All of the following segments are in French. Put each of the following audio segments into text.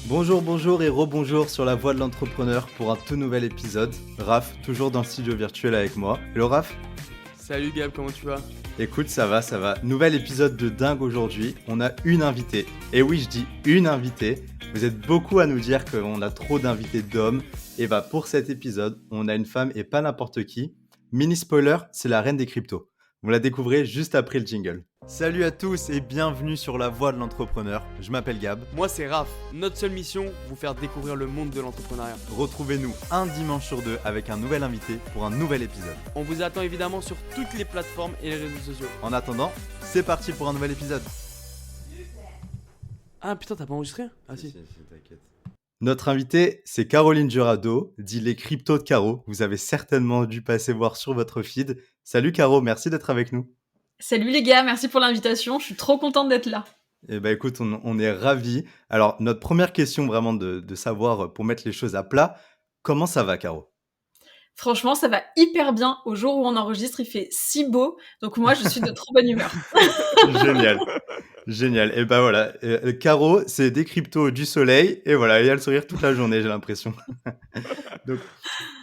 Bonjour, bonjour et rebonjour sur la voie de l'entrepreneur pour un tout nouvel épisode. Raph, toujours dans le studio virtuel avec moi. Hello Raph. Salut Gab, comment tu vas? Écoute, ça va, ça va. Nouvel épisode de dingue aujourd'hui. On a une invitée. Et oui, je dis une invitée. Vous êtes beaucoup à nous dire qu'on a trop d'invités d'hommes. Et bah pour cet épisode, on a une femme et pas n'importe qui. Mini spoiler, c'est la reine des cryptos. Vous la découvrez juste après le jingle. Salut à tous et bienvenue sur la voie de l'entrepreneur. Je m'appelle Gab. Moi c'est Raph. Notre seule mission, vous faire découvrir le monde de l'entrepreneuriat. Retrouvez-nous un dimanche sur deux avec un nouvel invité pour un nouvel épisode. On vous attend évidemment sur toutes les plateformes et les réseaux sociaux. En attendant, c'est parti pour un nouvel épisode. Ah putain, t'as pas enregistré? Ah si. T'inquiète. Notre invitée, c'est Caroline Jurado, dit les cryptos de Caro. Vous avez certainement dû passer voir sur votre feed. Salut Caro, merci d'être avec nous. Salut les gars, merci pour l'invitation, je suis trop contente d'être là. Eh ben écoute, on est ravis. Alors, notre première question vraiment de savoir, pour mettre les choses à plat, comment ça va Caro? Franchement, ça va hyper bien. Au jour où on enregistre, il fait si beau, donc moi je suis de trop bonne humeur. Génial, génial. Et ben voilà, Caro, c'est des cryptos du soleil, et voilà, il y a le sourire toute la journée, j'ai l'impression. Donc,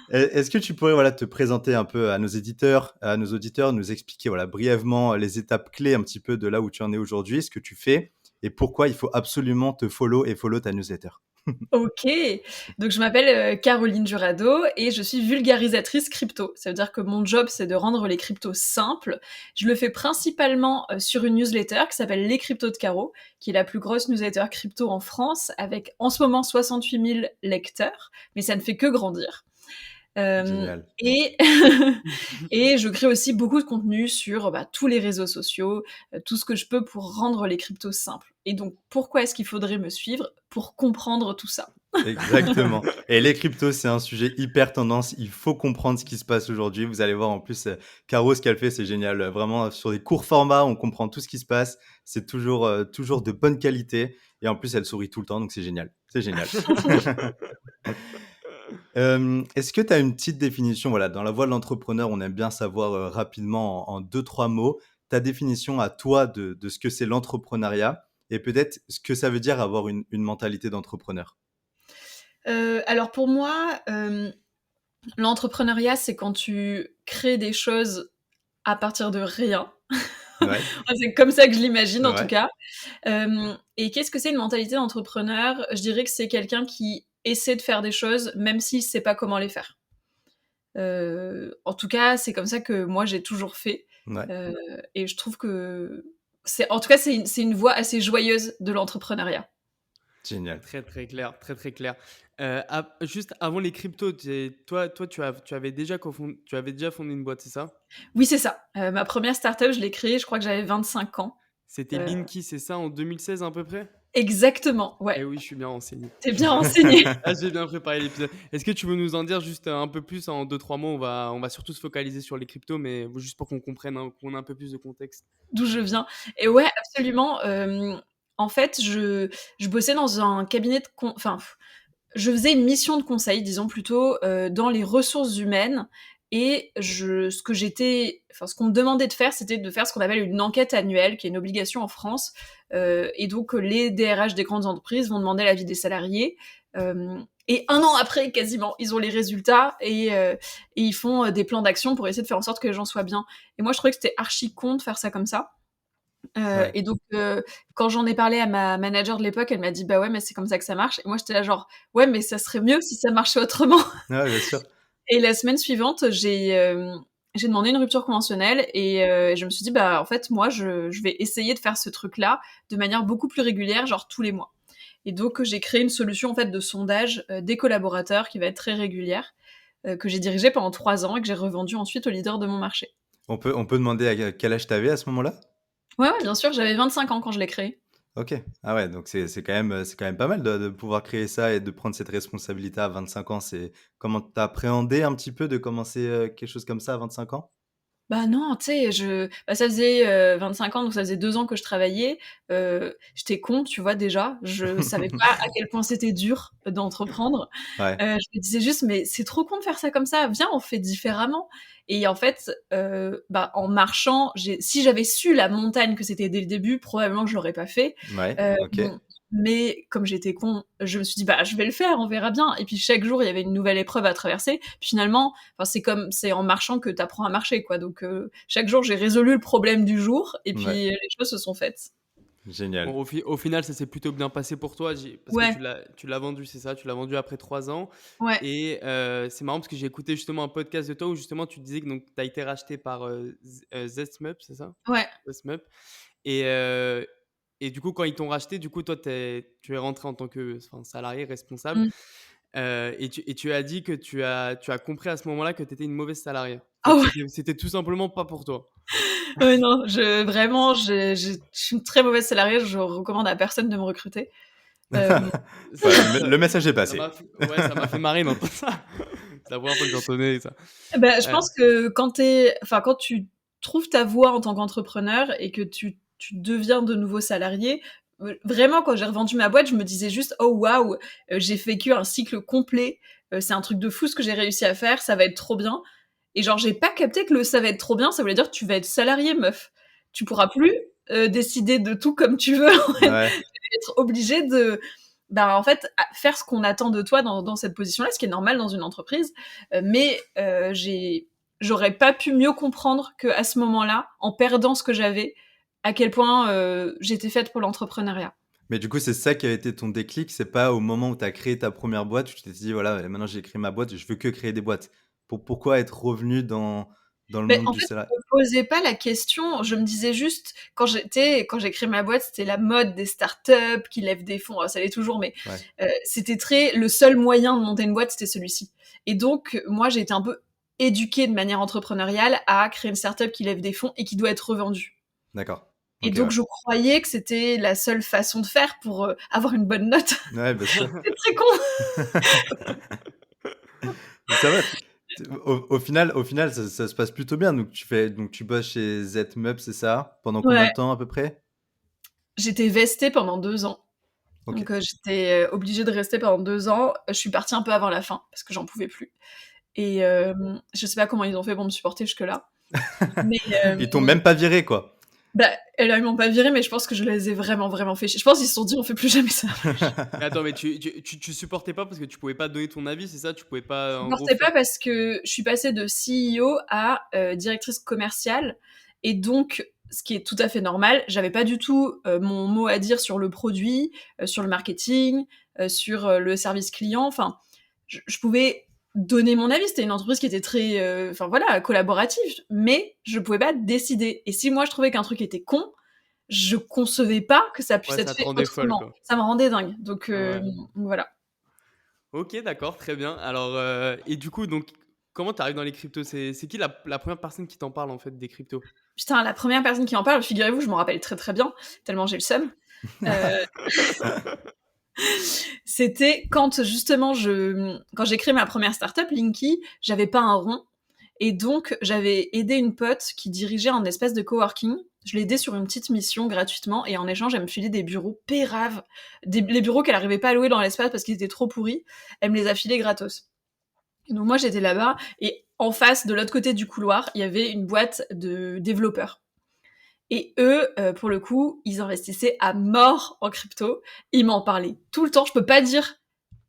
est-ce que tu pourrais te présenter un peu à nos éditeurs, à nos auditeurs, nous expliquer brièvement les étapes clés un petit peu de là où tu en es aujourd'hui, ce que tu fais et pourquoi il faut absolument te follow et follow ta newsletter? Ok, donc je m'appelle Caroline Jurado et je suis vulgarisatrice crypto. Ça veut dire que mon job c'est de rendre les cryptos simples. Je le fais principalement sur une newsletter qui s'appelle Les Cryptos de Caro, qui est la plus grosse newsletter crypto en France, avec en ce moment 68 000 lecteurs, mais ça ne fait que grandir. Génial. Et, et je crée aussi beaucoup de contenu sur tous les réseaux sociaux, tout ce que je peux pour rendre les cryptos simples. Et donc, pourquoi est-ce qu'il faudrait me suivre? Pour comprendre tout ça. Exactement. Et les cryptos, c'est un sujet hyper tendance. Il faut comprendre ce qui se passe aujourd'hui. Vous allez voir en plus, Caro, ce qu'elle fait, c'est génial. Vraiment, sur des courts formats, on comprend tout ce qui se passe. C'est toujours de bonne qualité. Et en plus, elle sourit tout le temps, donc c'est génial. C'est génial. Est-ce que tu as une petite définition? Voilà, dans la voie de l'entrepreneur, on aime bien savoir rapidement en deux, trois mots, ta définition à toi de ce que c'est l'entrepreneuriat et peut-être ce que ça veut dire avoir une mentalité d'entrepreneur. Alors pour moi, l'entrepreneuriat, c'est quand tu crées des choses à partir de rien. Ouais, C'est comme ça que je l'imagine en tout ouais, cas. Et qu'est-ce que c'est une mentalité d'entrepreneur? Je dirais que c'est quelqu'un qui essaie de faire des choses même s'il sait pas comment les faire. En tout cas, c'est comme ça que moi j'ai toujours fait. ouais. Heu et je trouve que en tout cas, c'est une voie assez joyeuse de l'entrepreneuriat. Génial. Très très clair, très très clair. Juste avant les cryptos, toi tu avais déjà fondé une boîte, c'est ça? Oui, c'est ça. Ma première start-up, je l'ai créée, je crois que j'avais 25 ans. C'était Heu Linky, c'est ça, en 2016 à peu près? Exactement, ouais. Eh oui, je suis bien renseigné. Tu bien renseigné. Ah, j'ai bien préparé l'épisode. Est-ce que tu veux nous en dire juste un peu plus en deux trois mots? On va surtout se focaliser sur les cryptos, mais juste pour qu'on comprenne, qu'on ait un peu plus de contexte. D'où je viens. Et ouais, absolument. En fait, je bossais dans un cabinet de je faisais une mission de conseil, disons plutôt, dans les ressources humaines. Et ce qu'on me demandait de faire, c'était de faire ce qu'on appelle une enquête annuelle, qui est une obligation en France. Et donc, les DRH des grandes entreprises vont demander l'avis des salariés. Et un an après, quasiment, ils ont les résultats et ils font des plans d'action pour essayer de faire en sorte que les gens soient bien. Et moi, je trouvais que c'était archi con de faire ça comme ça. Ouais, Et donc, quand j'en ai parlé à ma manager de l'époque, elle m'a dit: «Bah ouais, mais c'est comme ça que ça marche». Et moi, j'étais là genre: «Ouais, mais ça serait mieux si ça marchait autrement». ouais, bien sûr. Et la semaine suivante, j'ai demandé une rupture conventionnelle et je me suis dit: «Bah, en fait, moi, je vais essayer de faire ce truc-là de manière beaucoup plus régulière, genre tous les mois». Et donc, j'ai créé une solution, en fait, de sondage, des collaborateurs qui va être très régulière, que j'ai dirigée pendant 3 ans et que j'ai revendue ensuite au leader de mon marché. On peut demander à quel âge tu avais à ce moment-là? Ouais, ouais, bien sûr, j'avais 25 ans quand je l'ai créée. OK. Ah ouais, donc c'est quand même pas mal de pouvoir créer ça et de prendre cette responsabilité à 25 ans. Comment tu appréhendé un petit peu de commencer, quelque chose comme ça à 25 ans? Bah non, tu sais, ça faisait, 25 ans, donc ça faisait 2 ans que je travaillais. J'étais con, tu vois, déjà. Je savais pas à quel point c'était dur d'entreprendre. Ouais, Je me disais juste: «Mais c'est trop con de faire ça comme ça, viens, on fait différemment». Et en fait, en marchant, si j'avais su la montagne que c'était dès le début, probablement que je l'aurais pas fait. ouais, Hem, OK. Mais comme j'étais con, je me suis dit, bah, je vais le faire, on verra bien. Et puis chaque jour, il y avait une nouvelle épreuve à traverser. Puis finalement, c'est en marchant que tu apprends à marcher, quoi. Donc chaque jour, j'ai résolu le problème du jour, et puis Ouais, les choses se sont faites. génial. Bon, au final, ça s'est plutôt bien passé pour toi, parce que Ouais, tu l'as vendu, c'est ça? Tu l'as vendu après 3 ans. ouais, Et c'est marrant parce que j'ai écouté justement un podcast de toi où justement tu disais que tu as été racheté par Zestmup, c'est ça? ouais. Zestmup. Et, euh, et du coup, quand ils t'ont racheté, du coup, toi, tu es rentré en tant que salarié responsable. Mm. Et tu as dit que tu as compris à ce moment-là que tu étais une mauvaise salariée. Ah Enfin, que ouais, c'était tout simplement pas pour toi. ouais, non, vraiment, je suis une très mauvaise salariée, je recommande à personne de me recruter. Euh, Voilà, le message est passé. Ouais, ça m'a fait marrer d'entendre ça. C'est la première fois que j'entendais ça. Ben, je Euh, pense que quand tu trouves ta voie en tant qu'entrepreneur et que tu deviens de nouveau salarié, vraiment, quand j'ai revendu ma boîte, je me disais juste, oh waouh, j'ai vécu un cycle complet, c'est un truc de fou ce que j'ai réussi à faire, ça va être trop bien. Et genre, j'ai pas capté que le ça va être trop bien, ça voulait dire que tu vas être salarié, meuf. Tu pourras plus décider de tout comme tu veux. En fait. Ouais. Être obligé de, ben, en fait, faire ce qu'on attend de toi dans cette position-là, ce qui est normal dans une entreprise. Mais j'aurais pas pu mieux comprendre qu'à ce moment-là, en perdant ce que j'avais, à quel point j'étais faite pour l'entrepreneuriat. Mais du coup, c'est ça qui a été ton déclic. C'est pas au moment où tu as créé ta première boîte où tu t'es dit, voilà, maintenant j'ai créé ma boîte, je veux que créer des boîtes. Pourquoi être revenu dans le Mais monde en du fait, salarié? je me posais pas la question. Je me disais juste, quand j'ai créé ma boîte, c'était la mode des startups qui lèvent des fonds. Alors, ça l'est toujours, mais Ouais, c'était le seul moyen de monter une boîte, c'était celui-ci. Et donc, moi, j'ai été un peu éduquée de manière entrepreneuriale à créer une startup qui lève des fonds et qui doit être revendue. d'accord. Et Ok, donc, ouais. je croyais que c'était la seule façon de faire pour avoir une bonne note. Ouais, bien sûr. C'est très con. Mais ça va. Au final, ça se passe plutôt bien. Donc tu bosses chez Zmup, c'est ça? Pendant combien Ouais. de temps à peu près? J'étais vestée pendant 2 ans. Ok. Donc, j'étais obligée de rester pendant 2 ans. Je suis partie un peu avant la fin parce que j'en pouvais plus. Et je sais pas comment ils ont fait pour me supporter jusque-là. Mais Ils t'ont même pas viré, quoi. bah, là, ils m'ont pas virée, mais je pense que je les ai vraiment, vraiment fait chier. Je pense qu'ils se sont dit, on fait plus jamais ça. Mais attends, mais tu supportais pas parce que tu pouvais pas donner ton avis, c'est ça? Tu pouvais pas, Je en gros, supportais pas faire. parce que je suis passée de CEO à directrice commerciale. Et donc, ce qui est tout à fait normal, j'avais pas du tout mon mot à dire sur le produit, sur le marketing, sur le service client. Enfin, je pouvais donner mon avis. C'était une entreprise qui était très, enfin voilà, collaborative, mais je pouvais pas décider. Et si moi je trouvais qu'un truc était con, je concevais pas que ça puisse Ouais, être ça te fait rendait folle, autrement. quoi. Ça me rendait dingue. Donc Ouais. voilà. Ok, d'accord, très bien. Alors, et du coup, donc, comment tu arrives dans les cryptos? C'est qui la première personne qui t'en parle en fait des cryptos? Putain, la première personne qui en parle, figurez-vous, je m'en rappelle très très bien, tellement j'ai le seum. Euh, C'était quand justement quand j'ai créé ma première startup, Linky, j'avais pas un rond. Et donc, j'avais aidé une pote qui dirigeait un espèce de coworking. Je l'ai aidée sur une petite mission gratuitement et en échange, elle me filait des bureaux péraves. Les bureaux qu'elle n'arrivait pas à louer dans l'espace parce qu'ils étaient trop pourris. Elle me les a filés gratos. Et donc, moi, j'étais là-bas et en face, de l'autre côté du couloir, il y avait une boîte de développeurs. Et eux, pour le coup, ils investissaient à mort en crypto. Ils m'en parlaient tout le temps. Je peux pas dire,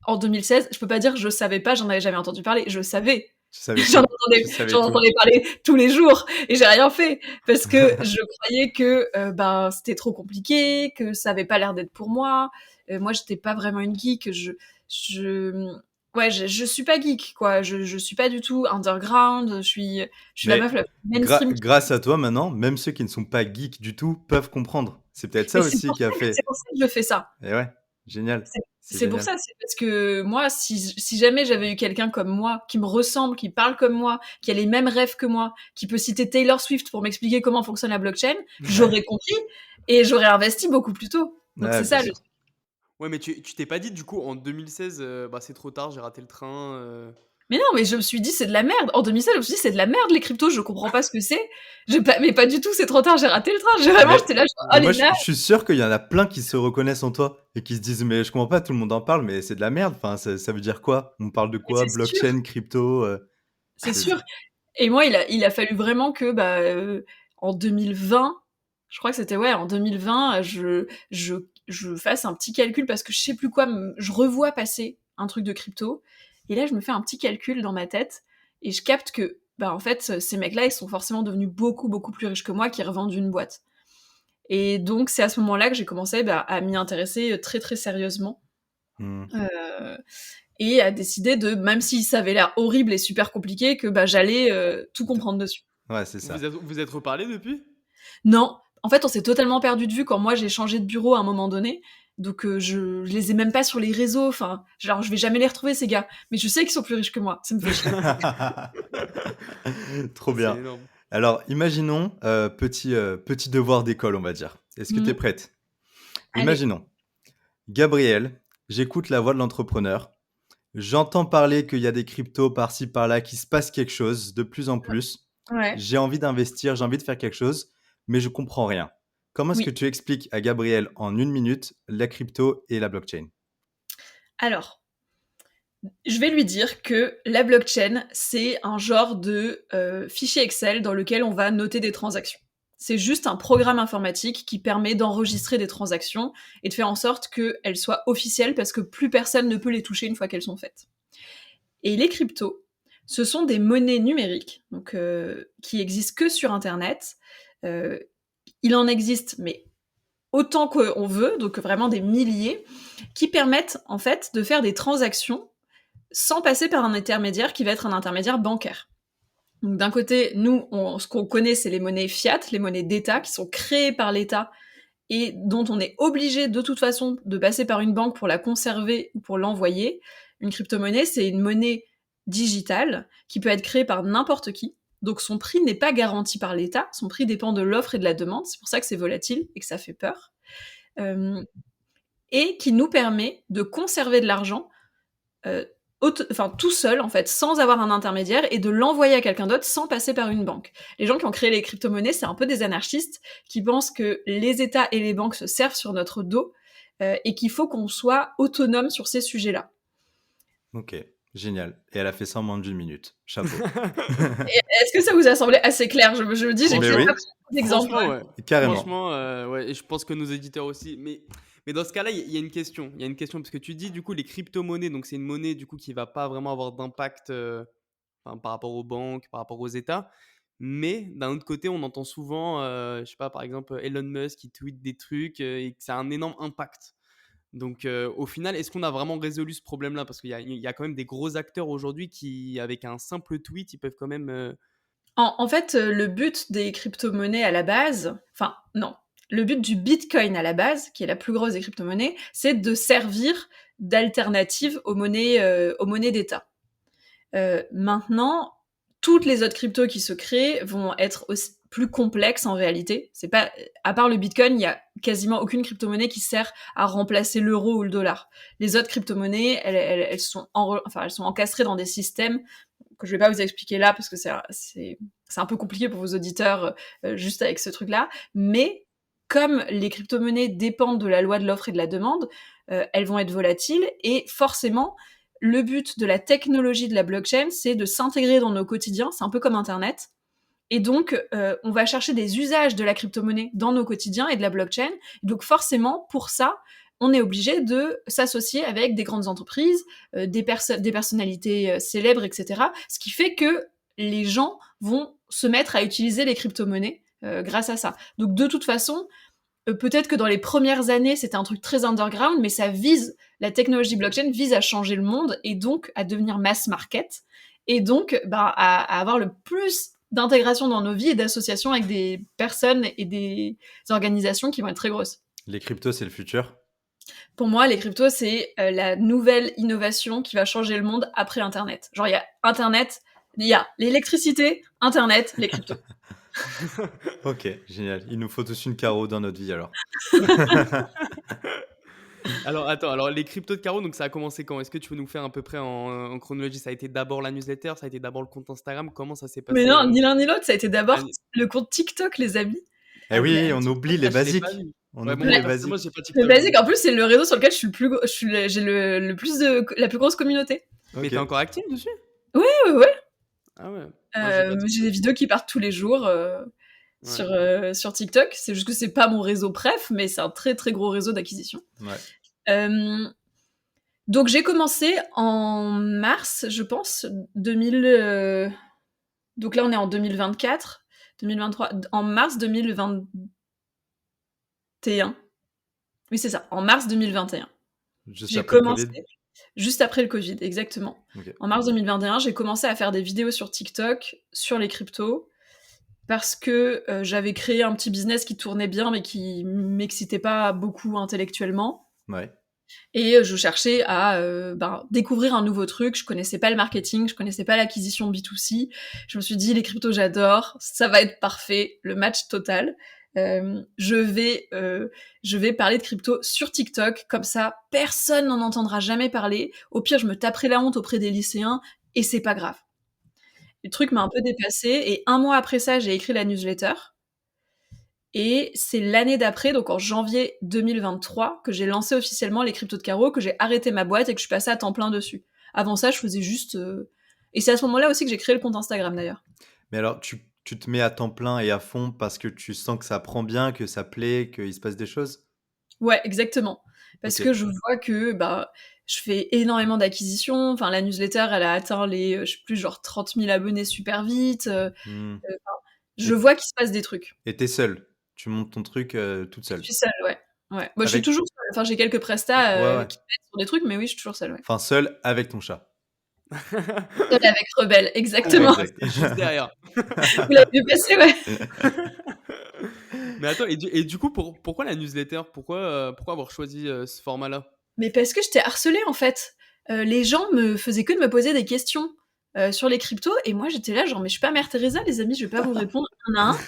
en 2016, je peux pas dire je savais pas, j'en avais jamais entendu parler. Je savais. Tu savais J'en tout. entendais, Tu savais j'en tout. entendais parler tous les jours et j'ai rien fait parce que je croyais que ben c'était trop compliqué, que ça avait pas l'air d'être pour moi. Moi, j'étais pas vraiment une geek. Je, ouais, je suis pas geek quoi. Je suis pas du tout underground. Je suis la meuf Mais la plus mainstream. grâce à toi, maintenant, même ceux qui ne sont pas geeks du tout peuvent comprendre. C'est peut-être Mais ça aussi qui a c'est fait. pour ça que je fais ça. Et ouais, génial. C'est C'est c'est pour génial. ça, c'est parce que moi, si jamais j'avais eu quelqu'un comme moi, qui me ressemble, qui parle comme moi, qui a les mêmes rêves que moi, qui peut citer Taylor Swift pour m'expliquer comment fonctionne la blockchain, j'aurais compris et j'aurais investi beaucoup plus tôt. Donc Ouais, c'est bien ça. sûr. Ouais, mais tu t'es pas dit du coup en 2016, bah c'est trop tard, j'ai raté le train. Mais non, mais je me suis dit, c'est de la merde. En 2016, je me suis dit, c'est de la merde, les cryptos, je comprends pas ce que c'est. Mais pas du tout, c'est trop tard, j'ai raté le train. J'étais là, genre, oh Mais moi, les je nains. suis sûr qu'il y en a plein qui se reconnaissent en toi et qui se disent, mais je comprends pas, tout le monde en parle, mais c'est de la merde. Enfin, ça veut dire quoi? On parle de Mais quoi? c'est sûr, Blockchain, crypto, c'est c'est sûr. Et moi, il a fallu vraiment que, bah, en 2020, je crois que c'était, ouais, en 2020, je fasse un petit calcul parce que je sais plus quoi, je revois passer un truc de crypto. Et là, je me fais un petit calcul dans ma tête et je capte que, en fait, ces mecs-là, ils sont forcément devenus beaucoup, beaucoup plus riches que moi qui revendent une boîte. Et donc, c'est à ce moment-là que j'ai commencé à m'y intéresser très, très sérieusement. Et à décider de, même si ça avait l'air horrible et super compliqué, que j'allais tout comprendre dessus. Ouais, c'est ça. Vous êtes reparlé depuis ? Non, en fait, on s'est totalement perdu de vue quand moi j'ai changé de bureau à un moment donné. Donc je les ai même pas sur les réseaux. Enfin, genre je vais jamais les retrouver ces gars. Mais je sais qu'ils sont plus riches que moi. Ça me fait chier. Trop bien. C'est énorme. Alors, imaginons petit devoir d'école, on va dire. Est-ce que tu es prête ? Allez. Imaginons. Gabriel, j'écoute la voix de l'entrepreneur. J'entends parler qu'il y a des cryptos par-ci par-là, qu'il se passe quelque chose de plus en plus. Ouais. J'ai envie d'investir, j'ai envie de faire quelque chose, mais je comprends rien. Comment est-ce que tu expliques à Gabriel en 1 minute la crypto et la blockchain ? Alors, je vais lui dire que la blockchain, c'est un genre de fichier Excel dans lequel on va noter des transactions. C'est juste un programme informatique qui permet d'enregistrer des transactions et de faire en sorte qu'elles soient officielles parce que plus personne ne peut les toucher une fois qu'elles sont faites. Et les cryptos, ce sont des monnaies numériques donc, qui existent que sur Internet. Il en existe, mais autant qu'on veut, donc vraiment des milliers, qui permettent en fait de faire des transactions sans passer par un intermédiaire qui va être un intermédiaire bancaire. Donc d'un côté, nous, ce qu'on connaît, c'est les monnaies fiat, les monnaies d'État, qui sont créées par l'État et dont on est obligé de toute façon de passer par une banque pour la conserver ou pour l'envoyer. Une crypto-monnaie, c'est une monnaie digitale qui peut être créée par n'importe qui. Donc son prix n'est pas garanti par l'État, son prix dépend de l'offre et de la demande, c'est pour ça que c'est volatile et que ça fait peur. Et qui nous permet de conserver de l'argent tout seul, en fait, sans avoir un intermédiaire, et de l'envoyer à quelqu'un d'autre sans passer par une banque. Les gens qui ont créé les crypto-monnaies, c'est un peu des anarchistes qui pensent que les États et les banques se servent sur notre dos et qu'il faut qu'on soit autonome sur ces sujets-là. Ok, génial. Et elle a fait ça en moins d'1 minute. Chapeau. Est-ce que ça vous a semblé assez clair ? Je me dis, j'ai Mais créé oui. d'exemples. Franchement, ouais. Carrément. Franchement, ouais, et je pense que nos éditeurs aussi. Mais dans ce cas-là, il y a une question. Il y a une question parce que tu dis du coup les crypto-monnaies, donc c'est une monnaie du coup qui va pas vraiment avoir d'impact par rapport aux banques, par rapport aux États. Mais d'un autre côté, on entend souvent, je sais pas, par exemple Elon Musk qui tweet des trucs et que ça a un énorme impact. Donc au final, est-ce qu'on a vraiment résolu ce problème-là ? Parce qu'il y a quand même des gros acteurs aujourd'hui qui, avec un simple tweet, ils peuvent quand même... En fait, le but des crypto-monnaies à la base, enfin non, le but du Bitcoin à la base, qui est la plus grosse des crypto-monnaies, c'est de servir d'alternative aux monnaies d'État. Maintenant, toutes les autres cryptos qui se créent vont être aussi plus complexes en réalité. C'est pas, à part le Bitcoin, il y a quasiment aucune crypto-monnaie qui sert à remplacer l'euro ou le dollar. Les autres crypto-monnaies, elles sont encastrées dans des systèmes que je vais pas vous expliquer là parce que c'est un peu compliqué pour vos auditeurs juste avec ce truc-là. Mais comme les crypto-monnaies dépendent de la loi de l'offre et de la demande, elles vont être volatiles et forcément, le but de la technologie de la blockchain, c'est de s'intégrer dans nos quotidiens. C'est un peu comme Internet. Et donc, on va chercher des usages de la crypto-monnaie dans nos quotidiens et de la blockchain. Donc forcément, pour ça, on est obligé de s'associer avec des grandes entreprises, des personnalités célèbres, etc. Ce qui fait que les gens vont se mettre à utiliser les crypto-monnaies grâce à ça. Donc de toute façon, peut-être que dans les premières années, c'était un truc très underground, mais la technologie blockchain vise à changer le monde et donc à devenir mass market et donc à avoir le plus d'intégration dans nos vies et d'associations avec des personnes et des organisations qui vont être très grosses. Les cryptos, c'est le futur ? Pour moi, les cryptos, c'est la nouvelle innovation qui va changer le monde après Internet. Genre, il y a Internet, il y a l'électricité, Internet, les cryptos. Ok, génial. Il nous faut tous une Caro dans notre vie alors. Alors attends, les cryptos de Caro, donc ça a commencé quand ? Est-ce que tu peux nous faire à peu près en chronologie ? Ça a été d'abord la newsletter, ça a été d'abord le compte Instagram, comment ça s'est passé ? Mais non, ni l'un ni l'autre, ça a été d'abord le compte TikTok, les amis. Eh oui, on oublie les basiques. On oublie les basiques. Moi, j'ai pas TikTok. Le basique, en plus, c'est le réseau sur lequel j'ai la plus grosse communauté. Mais t'es encore actif dessus ? Ouais. Ah ouais. J'ai des vidéos qui partent tous les jours. Ouais. sur TikTok. C'est juste que c'est pas mon réseau préf, mais c'est un très très gros réseau d'acquisition. Ouais. Donc j'ai commencé en mars, je pense, 2000. Donc là on est en 2024, 2023, en mars 2021. Oui c'est ça, en mars 2021. Juste J'ai après le Covid? commencé juste après le Covid, exactement. OK. En mars 2021, j'ai commencé à faire des vidéos sur TikTok sur les cryptos parce que j'avais créé un petit business qui tournait bien mais qui m'excitait pas beaucoup intellectuellement. Ouais. Et je cherchais à découvrir un nouveau truc. Je connaissais pas le marketing, je connaissais pas l'acquisition B2C. Je me suis dit, les cryptos, j'adore, ça va être parfait, le match total. Je vais parler de crypto sur TikTok, comme ça, personne n'en entendra jamais parler. Au pire, je me taperai la honte auprès des lycéens, et c'est pas grave. Le truc m'a un peu dépassée, et 1 mois après ça, j'ai écrit la newsletter. Et c'est l'année d'après, donc en janvier 2023, que j'ai lancé officiellement les cryptos de Caro, que j'ai arrêté ma boîte et que je suis passée à temps plein dessus. Avant ça, je faisais juste... Et c'est à ce moment-là aussi que j'ai créé le compte Instagram, d'ailleurs. Mais alors, tu te mets à temps plein et à fond parce que tu sens que ça prend bien, que ça plaît, qu'il se passe des choses? Ouais, exactement. Parce OK. que je vois que je fais énormément d'acquisitions. Enfin, la newsletter, elle a atteint les, je sais plus, genre 30 000 abonnés super vite. Mmh. Je Et vois qu'il se passe des trucs. et tu seule? Tu montes ton truc, toute Je seule? suis seule, ouais. Ouais. Moi, je suis Avec toujours seule. Enfin, j'ai quelques prestats ouais, ouais. qui m'aident sur des trucs, mais oui, je suis toujours seule, ouais. Enfin, seule avec ton chat. Seule avec Rebelle, exactement. Exact. C'est juste derrière. Vous l'avez vu passer, ouais. Mais attends, et du coup, pourquoi la newsletter? Pourquoi avoir choisi ce format-là? Mais parce que j'étais harcelée, en fait. Les gens me faisaient que de me poser des questions sur les cryptos, et moi, j'étais là, genre, mais je suis pas Mère Teresa, les amis, je vais pas vous répondre un à un.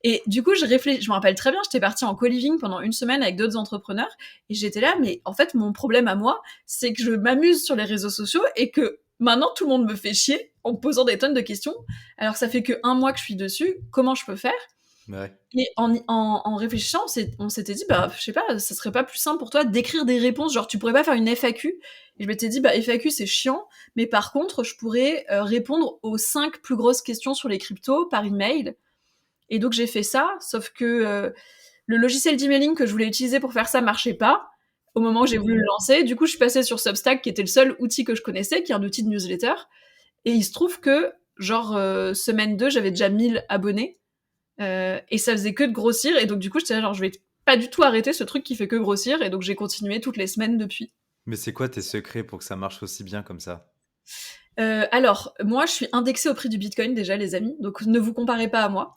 Et du coup, je me rappelle très bien, j'étais partie en co-living pendant 1 semaine avec d'autres entrepreneurs, et j'étais là, mais en fait, mon problème à moi, c'est que je m'amuse sur les réseaux sociaux, et que maintenant, tout le monde me fait chier en me posant des tonnes de questions. Alors, ça fait que 1 mois que je suis dessus, comment je peux faire? Ouais. Et en réfléchissant, on s'était dit, je sais pas, ça serait pas plus simple pour toi d'écrire des réponses, genre tu pourrais pas faire une FAQ. Et je m'étais dit, FAQ c'est chiant, mais par contre, je pourrais répondre aux 5 plus grosses questions sur les cryptos par email. Et donc j'ai fait ça, sauf que le logiciel d'emailing que je voulais utiliser pour faire ça marchait pas au moment où j'ai voulu le lancer. Du coup, je suis passée sur Substack, qui était le seul outil que je connaissais, qui est un outil de newsletter. Et il se trouve que, semaine 2, j'avais déjà 1000 abonnés. Et ça faisait que de grossir, et donc du coup j'étais là genre je vais pas du tout arrêter ce truc qui fait que grossir, et donc j'ai continué toutes les semaines depuis. Mais c'est quoi tes secrets pour que ça marche aussi bien comme ça? Alors moi je suis indexée au prix du Bitcoin déjà, les amis, donc ne vous comparez pas à moi.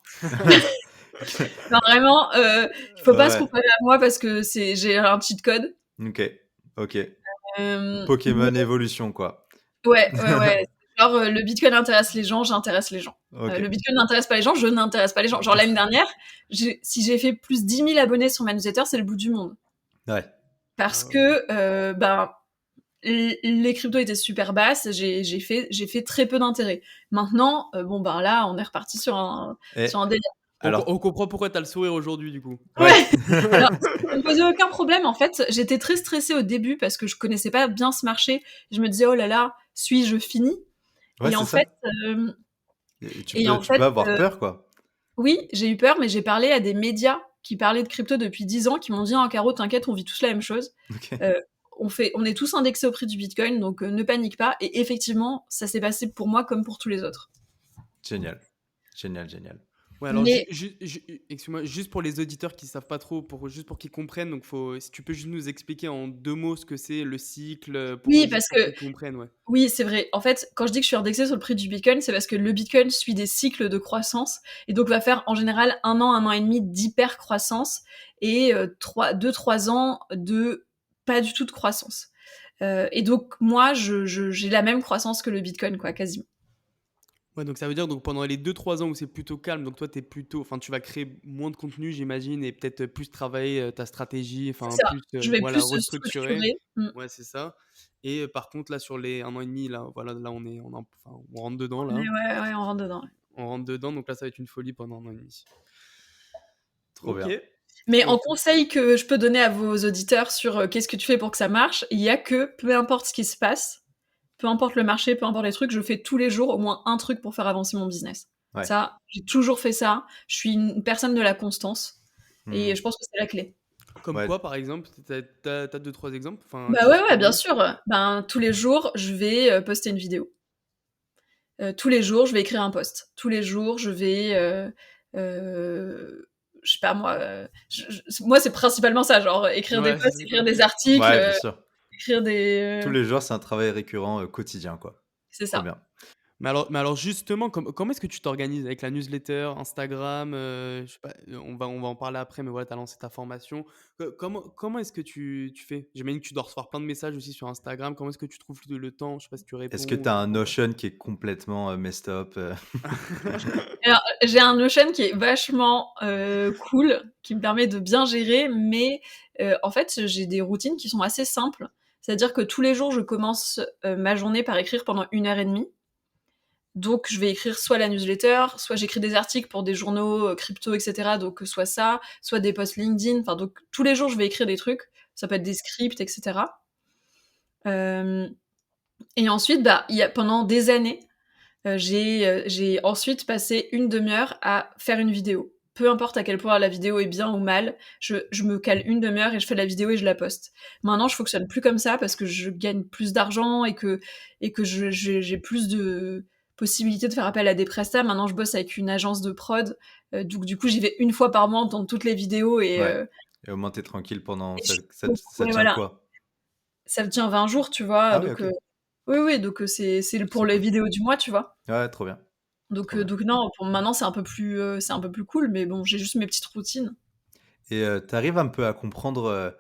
Non, vraiment, il faut pas se Ouais. comparer à moi parce que j'ai un cheat code. OK. OK. Mais Pokémon évolution, quoi. ouais. Genre le Bitcoin intéresse les gens, j'intéresse les gens. OK. Le Bitcoin n'intéresse pas les gens, je n'intéresse pas les gens. Genre l'année dernière, si j'ai fait plus 10 000 abonnés sur ma newsletter, c'est le bout du monde. Ouais. Parce que les cryptos étaient super basses, j'ai fait très peu d'intérêt. Maintenant, là, on est reparti sur un Et délire. alors On comprend pourquoi t'as le sourire aujourd'hui, du coup. Ouais. Alors, ça me posait aucun problème, en fait. J'étais très stressée au début parce que je connaissais pas bien ce marché. Je me disais, oh là là, suis-je finie? ouais, Et c'est en ça. fait, Et tu et en peux fait, avoir peur, quoi. oui, j'ai eu peur, mais j'ai parlé à des médias qui parlaient de crypto depuis 10 ans, qui m'ont dit, oh, Caro, t'inquiète, on vit tous la même chose. OK. On est tous indexés au prix du Bitcoin, donc ne panique pas. Et effectivement, ça s'est passé pour moi comme pour tous les autres. Génial. Génial. Ouais, alors Mais excuse-moi, juste pour les auditeurs qui savent pas trop, juste pour qu'ils comprennent, donc si tu peux juste nous expliquer en 2 mots ce que c'est le cycle, oui, juste parce pour que qu'ils comprennent, ouais. oui, c'est vrai. En fait, quand je dis que je suis indexée sur le prix du Bitcoin, c'est parce que le Bitcoin suit des cycles de croissance, et donc va faire en général 1 an et demi d'hyper croissance, et 2-3 ans de pas du tout de croissance. Et donc moi, j'ai la même croissance que le Bitcoin, quoi, quasiment. Ouais, donc ça veut dire donc pendant les 2-3 ans où c'est plutôt calme, donc toi tu vas créer moins de contenu, j'imagine, et peut-être plus travailler ta stratégie, enfin C'est ça. plus Je vais voilà, plus restructurer. structurer. Ouais, c'est ça. Et par contre là sur les 1 an et demi là, voilà, là on rentre dedans là. Ouais, on rentre dedans. On rentre dedans, donc là ça va être une folie pendant 1 an et demi. Trop bien. OK. Mais en OK. conseil que je peux donner à vos auditeurs sur qu'est-ce que tu fais pour que ça marche, il y a que peu importe ce qui se passe, peu importe le marché, peu importe les trucs, je fais tous les jours au moins un truc pour faire avancer mon business. Ouais. Ça, j'ai toujours fait ça. Je suis une personne de la constance et Mmh. je pense que c'est la clé. Comme Ouais. quoi, par exemple? T'as 2-3 exemples? Enfin, Bah, que ouais, tu ouais, pourrais me bien donner? sûr, ben, tous les jours, je vais, poster une vidéo. Tous les jours, je vais écrire un post. Tous les jours, je vais, je sais pas moi, moi, c'est principalement ça, genre écrire des Ouais, posts, c'est écrire ça. des articles, Ouais, bien sûr. écrire Tous des, les jours, c'est un travail récurrent, quotidien, quoi. c'est Trop ça. bien. Mais alors justement, comment est-ce que tu t'organises avec la newsletter, Instagram, je sais pas, on va en parler après, mais voilà, tu as lancé ta formation. Comment est-ce que tu fais? J'imagine que tu dois recevoir plein de messages aussi sur Instagram. Comment est-ce que tu trouves le temps? Je sais pas si tu Est-ce que réponds ou tu as tu un réponds pas? Notion qui est complètement, messed up? Alors, j'ai un Notion qui est vachement, cool, qui me permet de bien gérer, mais en fait, j'ai des routines qui sont assez simples. C'est-à-dire que tous les jours, je commence, ma journée par écrire pendant 1 h 30. Donc je vais écrire soit la newsletter, soit j'écris des articles pour des journaux, crypto et cetera, donc soit ça, soit des posts LinkedIn, enfin donc tous les jours je vais écrire des trucs. Ça peut être des scripts et cetera. Hem Et ensuite, bah, il y a pendant des années, j'ai ensuite passé une demi heure à faire une vidéo. Peu importe à quel point la vidéo est bien ou mal, je me cale une demi heure et je fais la vidéo et je la poste. Maintenant, je fonctionne plus comme ça parce que je gagne plus d'argent et que j'ai plus de possibilités de faire appel à des prestats. Maintenant, je bosse avec une agence de prod, donc du coup, j'y vais une fois par mois entendre toutes les vidéos Ouais, et au moins tu es tranquille pendant et je ça suis ça ouais, tient voilà, quoi? ça me tient 20 jours, tu vois? Ah ouais, Donc OK. oui, oui, donc c'est pour C'est les cool. vidéos du mois, tu vois? Ouais, trop bien, Donc trop bien. non, pour maintenant, c'est un peu plus cool, mais bon, j'ai juste mes petites routines. Et tu arrives un peu à comprendre,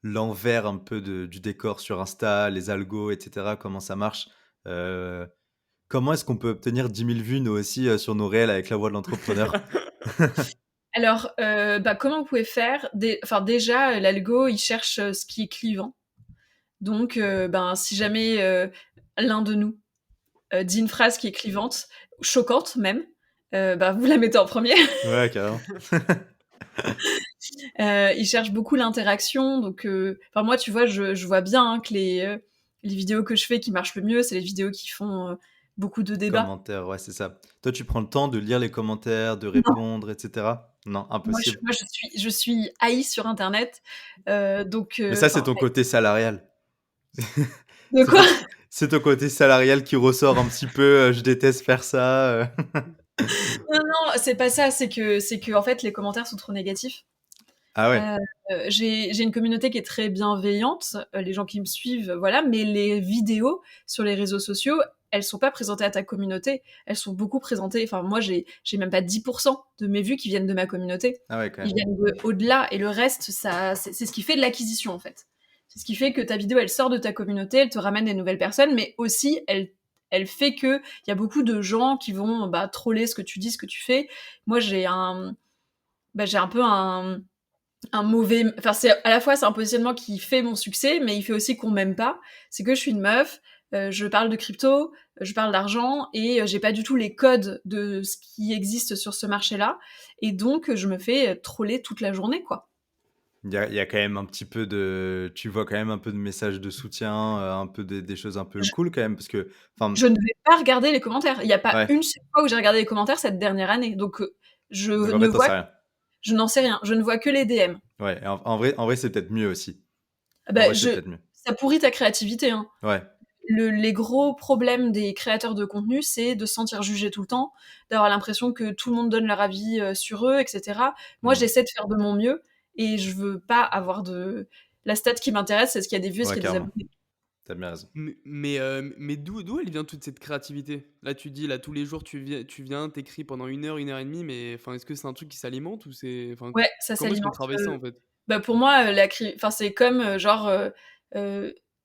l'envers un peu du décor sur Insta, les algos et cetera, comment ça marche? Heu, Comment est-ce qu'on peut obtenir 10 000 vues nous aussi, sur nos réels avec la voix de l'entrepreneur? Alors, bah, comment vous pouvez faire? Enfin, déjà, l'algo, il cherche, ce qui est clivant. Donc, ben, si jamais, l'un de nous, dit une phrase qui est clivante, choquante même, bah, vous la mettez en premier. Ouais, carrément. Il cherche beaucoup l'interaction, donc, enfin, moi, tu vois, je vois bien, hein, que les vidéos que je fais qui marchent le mieux, c'est les vidéos qui font, beaucoup de débats. Commentaires, ouais, c'est ça. Toi, tu prends le temps de lire les commentaires, de Non. répondre et cetera? Non, impossible. Je suis haïe sur internet, donc Mais ça, c'est enfin, ton côté salarial. de C'est quoi? ton c'est ton côté salarial qui ressort un petit peu, «Je déteste faire ça», Non, non, c'est pas ça, c'est que en fait, les commentaires sont trop négatifs. Ah ouais, Heu, j'ai une communauté qui est très bienveillante, les gens qui me suivent, voilà, mais les vidéos sur les réseaux sociaux, elles sont pas présentées à ta communauté, elles sont beaucoup présentées, enfin moi j'ai même pas 10 de mes vues qui viennent de ma communauté. ah ouais, quand Ils même. viennent de au-delà et le reste, ça c'est ce qui fait de l'acquisition, en fait. C'est ce qui fait que ta vidéo, elle sort de ta communauté, elle te ramène des nouvelles personnes, mais aussi elle fait qu'il y a beaucoup de gens qui vont, bah, troller ce que tu dis, ce que tu fais. Moi, j'ai un peu un mauvais, enfin c'est à la fois c'est un positionnement qui fait mon succès, mais il fait aussi qu'on m'aime pas. C'est que je suis une meuf, je parle de crypto, je parle d'argent et j'ai pas du tout les codes de ce qui existe sur ce marché-là, et donc je me fais troller toute la journée, quoi. Il y a quand même un petit peu de tu vois quand même un peu de messages de soutien, un peu des choses un peu Je, cool quand même parce que enfin, je ne vais pas regarder les commentaires. Il y a pas ouais, une seule fois où j'ai regardé les commentaires cette dernière année, donc je donc en ne fait, tu en vois, sais rien. je n'en sais rien. Je ne vois que les DM. Ouais, et en vrai, c'est peut-être mieux aussi. Ah En bah, vrai, c'est peut-être mieux. ça pourrit ta créativité, hein. Ouais, Les gros problèmes des créateurs de contenu, c'est de se sentir jugé tout le temps, d'avoir l'impression que tout le monde donne leur avis sur eux, etc. Moi, mmh, j'essaie de faire de mon mieux et je veux pas avoir de. La stat qui m'intéresse, c'est ce qu'il y a des vues, est-ce ouais, qu'il y a des carrément, abonnés. tu as bien raison. Mais d'où elle vient toute cette créativité? Là, tu dis, là, tous les jours, tu viens, t'écris pendant 1 heure et demie, mais enfin, est-ce que c'est un truc qui s'alimente ou c'est, enfin, Ouais, ça comment est-ce qu'on s'alimente. travaille ça en fait? Bah pour moi, enfin, c'est comme genre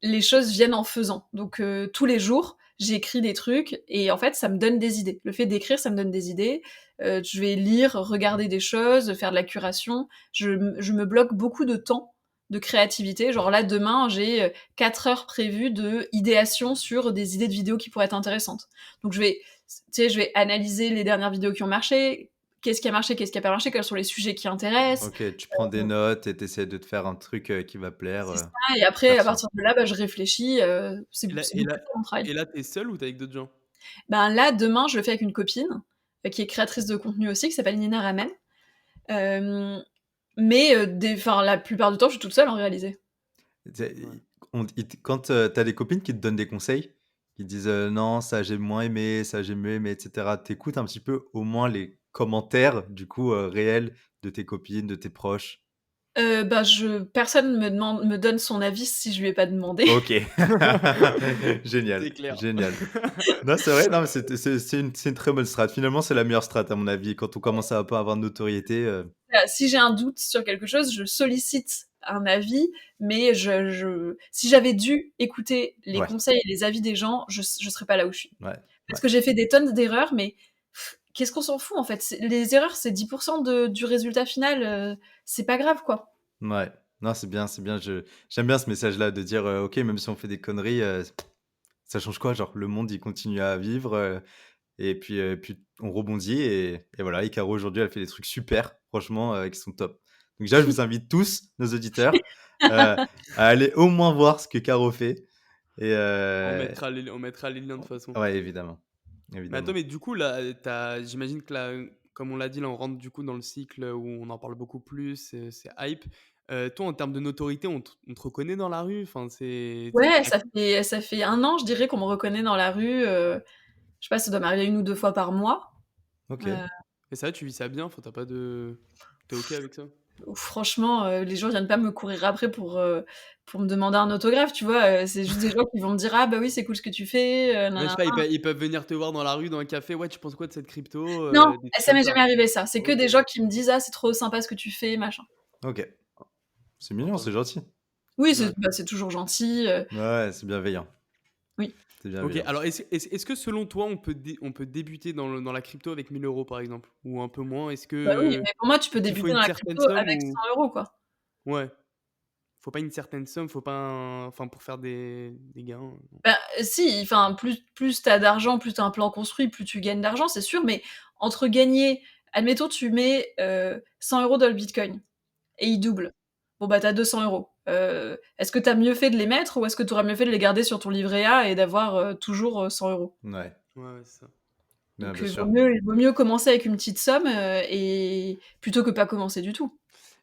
les choses viennent en faisant. Donc tous les jours, j'écris des trucs et en fait, ça me donne des idées. Le fait d'écrire, ça me donne des idées. Je vais lire, regarder des choses, faire de la curation. Je me bloque beaucoup de temps de créativité. Genre là, demain, j'ai 4 heures prévues de idéation sur des idées de vidéos qui pourraient être intéressantes. Donc je vais analyser les dernières vidéos qui ont marché. Qu'est-ce qui a marché, qu'est-ce qui a pas marché, quels sont les sujets qui intéressent. OK, tu prends des notes et tu essaies de te faire un truc, qui va plaire, C'est ça, et après, à perso. partir de là, bah, je réfléchis, Et là, c'est et beaucoup là, ça mon travail. et là, t'es seul ou t'es avec d'autres gens? Ben là, demain, je le fais avec une copine, qui est créatrice de contenu aussi, qui s'appelle Nina Ramen. Mais la plupart du temps, je suis toute seule en réalité. C'est- Ouais. Quand tu as des copines qui te donnent des conseils, qui te disent non, ça j'ai moins aimé, ça j'ai mieux aimé, etc., t'écoutes un petit peu au moins les commentaires du coup réels de tes copines, de tes proches. Personne me donne son avis si je lui ai pas demandé. Ok, génial, C'est clair. génial. Non, c'est vrai, non, mais c'est une très bonne strat. Finalement, c'est la meilleure strat à mon avis. Quand on commence à pas avoir de notoriété, Si j'ai un doute sur quelque chose, je sollicite un avis, mais si j'avais dû écouter les ouais, conseils et les avis des gens, je serais pas là où je suis. ouais, Parce ouais, que j'ai fait des tonnes d'erreurs, mais qu'est-ce qu'on s'en fout en fait? Les erreurs, c'est 10% du résultat final, c'est pas grave quoi. ouais. Non, c'est bien, c'est bien. J'aime bien ce message-là de dire, ok, même si on fait des conneries, ça change quoi? Genre, le monde, il continue à vivre, et puis on rebondit, et voilà. Et Caro, aujourd'hui, elle fait des trucs super, franchement, qui sont top. Donc déjà, je vous invite tous, nos auditeurs, à aller au moins voir ce que Caro fait. Et On mettra les liens de toute façon. ouais, évidemment, Mais attends, évidemment. mais du coup, là, j'imagine que là, comme on l'a dit, là, on rentre du coup dans le cycle où on en parle beaucoup plus, c'est hype. Toi, en termes de notoriété, on te reconnaît dans la rue? Enfin, Ouais, ça fait 1 an, je dirais, qu'on me reconnaît dans la rue. Je sais pas, ça doit m'arriver 1 ou 2 fois par mois. Ok. Euh, Et ça, tu vis ça bien? Enfin, t'as pas de... T'es OK avec ça? Franchement, les gens viennent pas me courir après pour me demander un autographe, tu vois. C'est juste des gens qui vont me dire: «Ah bah oui, c'est cool ce que tu fais, Ouais, je sais nanana». pas, ils peuvent venir te voir dans la rue, dans un café. Ouais, tu penses quoi de cette crypto? Non, Des trucs ça comme m'est ça. jamais arrivé ça. C'est que OK. des gens qui me disent: «Ah, c'est trop sympa ce que tu fais, machin». Ok. C'est mignon, Sympa. c'est gentil. Oui, Ouais. c'est toujours gentil. Ouais, c'est bienveillant. Oui. C'est OK. bienveillant. Alors, est-ce que selon toi, on peut débuter dans la crypto avec 1 000 euros, par exemple? Ou un peu moins? Bah oui, mais pour moi, tu peux Est-ce qu'il faut débuter une dans la certaine crypto somme avec ou... 100 €, quoi. Ouais. Faut pas une certaine somme, faut pas enfin, pour faire des gains. Bah, si, enfin, plus tu as d'argent, plus tu as un plan construit, plus tu gagnes d'argent, c'est sûr, mais entre gagner, admettons, tu mets 100 € dans le bitcoin et il double. Bon, bah, tu as 200 €. Est-ce que tu as mieux fait de les mettre ou est-ce que tu aurais mieux fait de les garder sur ton livret A et d'avoir toujours 100 €? Ouais, Ouais, c'est ça. bien, Donc, bien sûr. vaut mieux commencer avec une petite somme et plutôt que pas commencer du tout.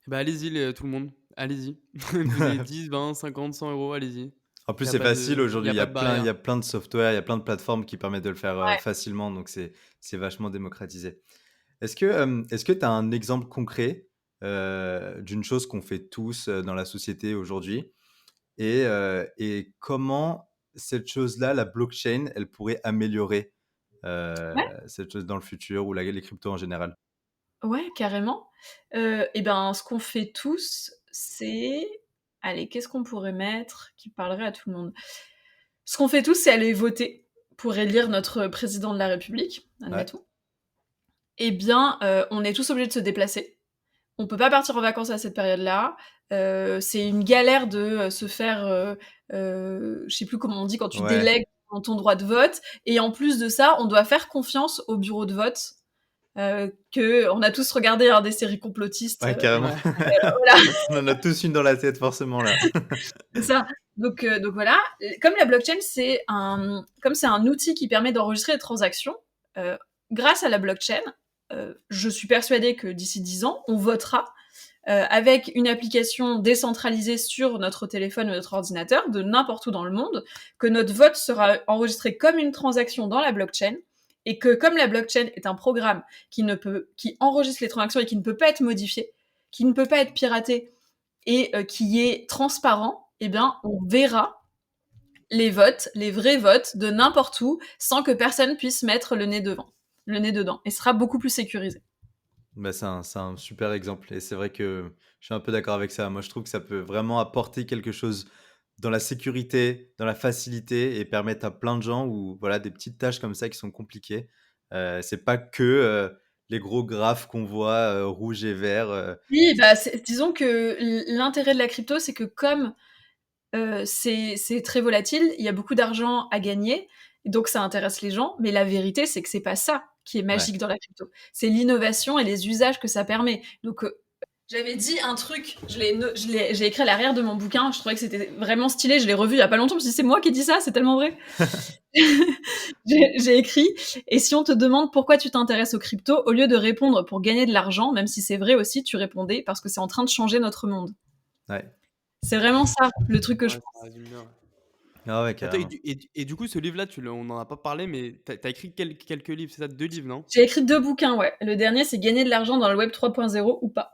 Bah, allez-y tout le monde, allez-y. Vous avez 10, 20, 50, 100 euros, allez-y. En plus, Il y a c'est pas facile de aujourd'hui. Il y pas a de plein, il y barrière. a plein de software, il y a plein de plateformes qui permettent de le faire Ouais. facilement. Donc, c'est vachement démocratisé. Est-ce que tu as un exemple concret d'une chose qu'on fait tous dans la société aujourd'hui, et comment cette chose-là, la blockchain, elle pourrait améliorer Ouais, cette chose dans le futur, ou les cryptos en général? ouais, carrément. Et ben, ce qu'on fait tous, c'est allez, qu'est-ce qu'on pourrait mettre qui parlerait à tout le monde? Ce qu'on fait tous, c'est aller voter pour élire notre président de la République, Ouais, admettons. Eh bien, on est tous obligés de se déplacer. On peut pas partir en vacances à cette période-là. C'est une galère de se faire, je sais plus comment on dit quand tu ouais, délègues ton droit de vote. Et en plus de ça, on doit faire confiance au bureau de vote. Que on a tous regardé des séries complotistes. ouais, carrément. Ouais. Voilà, On en a tous une dans la tête, forcément, là. c'est ça. Donc voilà. Comme la blockchain, comme c'est un outil qui permet d'enregistrer les transactions, euh, grâce à la blockchain, je suis persuadée que d'ici 10 ans, on votera avec une application décentralisée sur notre téléphone ou notre ordinateur, de n'importe où dans le monde, que notre vote sera enregistré comme une transaction dans la blockchain, et que comme la blockchain est un programme qui enregistre les transactions et qui ne peut pas être modifié, qui ne peut pas être piraté, et qui est transparent, eh bien, on verra les votes, les vrais votes de n'importe où, sans que personne puisse mettre le nez dedans, et ce sera beaucoup plus sécurisé. Bah, c'est un super exemple, et c'est vrai que je suis un peu d'accord avec ça. Moi, je trouve que ça peut vraiment apporter quelque chose dans la sécurité, dans la facilité, et permettre à plein de gens, ou voilà, des petites tâches comme ça qui sont compliquées. C'est pas que les gros graphes qu'on voit rouge et vert. Oui, bah, disons que l'intérêt de la crypto, c'est que comme c'est très volatile, il y a beaucoup d'argent à gagner, et donc ça intéresse les gens, mais la vérité, c'est que c'est pas ça qui est Ouais, magique dans la crypto. C'est l'innovation et les usages que ça permet. Donc J'avais dit un truc, j'ai écrit à l'arrière de mon bouquin, je trouvais que c'était vraiment stylé, je l'ai revu il y a pas longtemps, je me suis dit, c'est moi qui ai dit ça, c'est tellement vrai. J'ai écrit, et si on te demande pourquoi tu t'intéresses aux cryptos, au lieu de répondre pour gagner de l'argent, même si c'est vrai aussi, tu répondais parce que c'est en train de changer notre monde. Ouais. C'est vraiment ça, le truc que je Ouais, pense. ça résume bien. Ah ouais, Attends, carrément. et du coup, ce livre-là, on n'en a pas parlé, mais t'as écrit quelques livres, c'est ça? 2 livres, non? J'ai écrit 2 bouquins, ouais. Le dernier, c'est Gagner de l'argent dans le web 3.0 ou pas.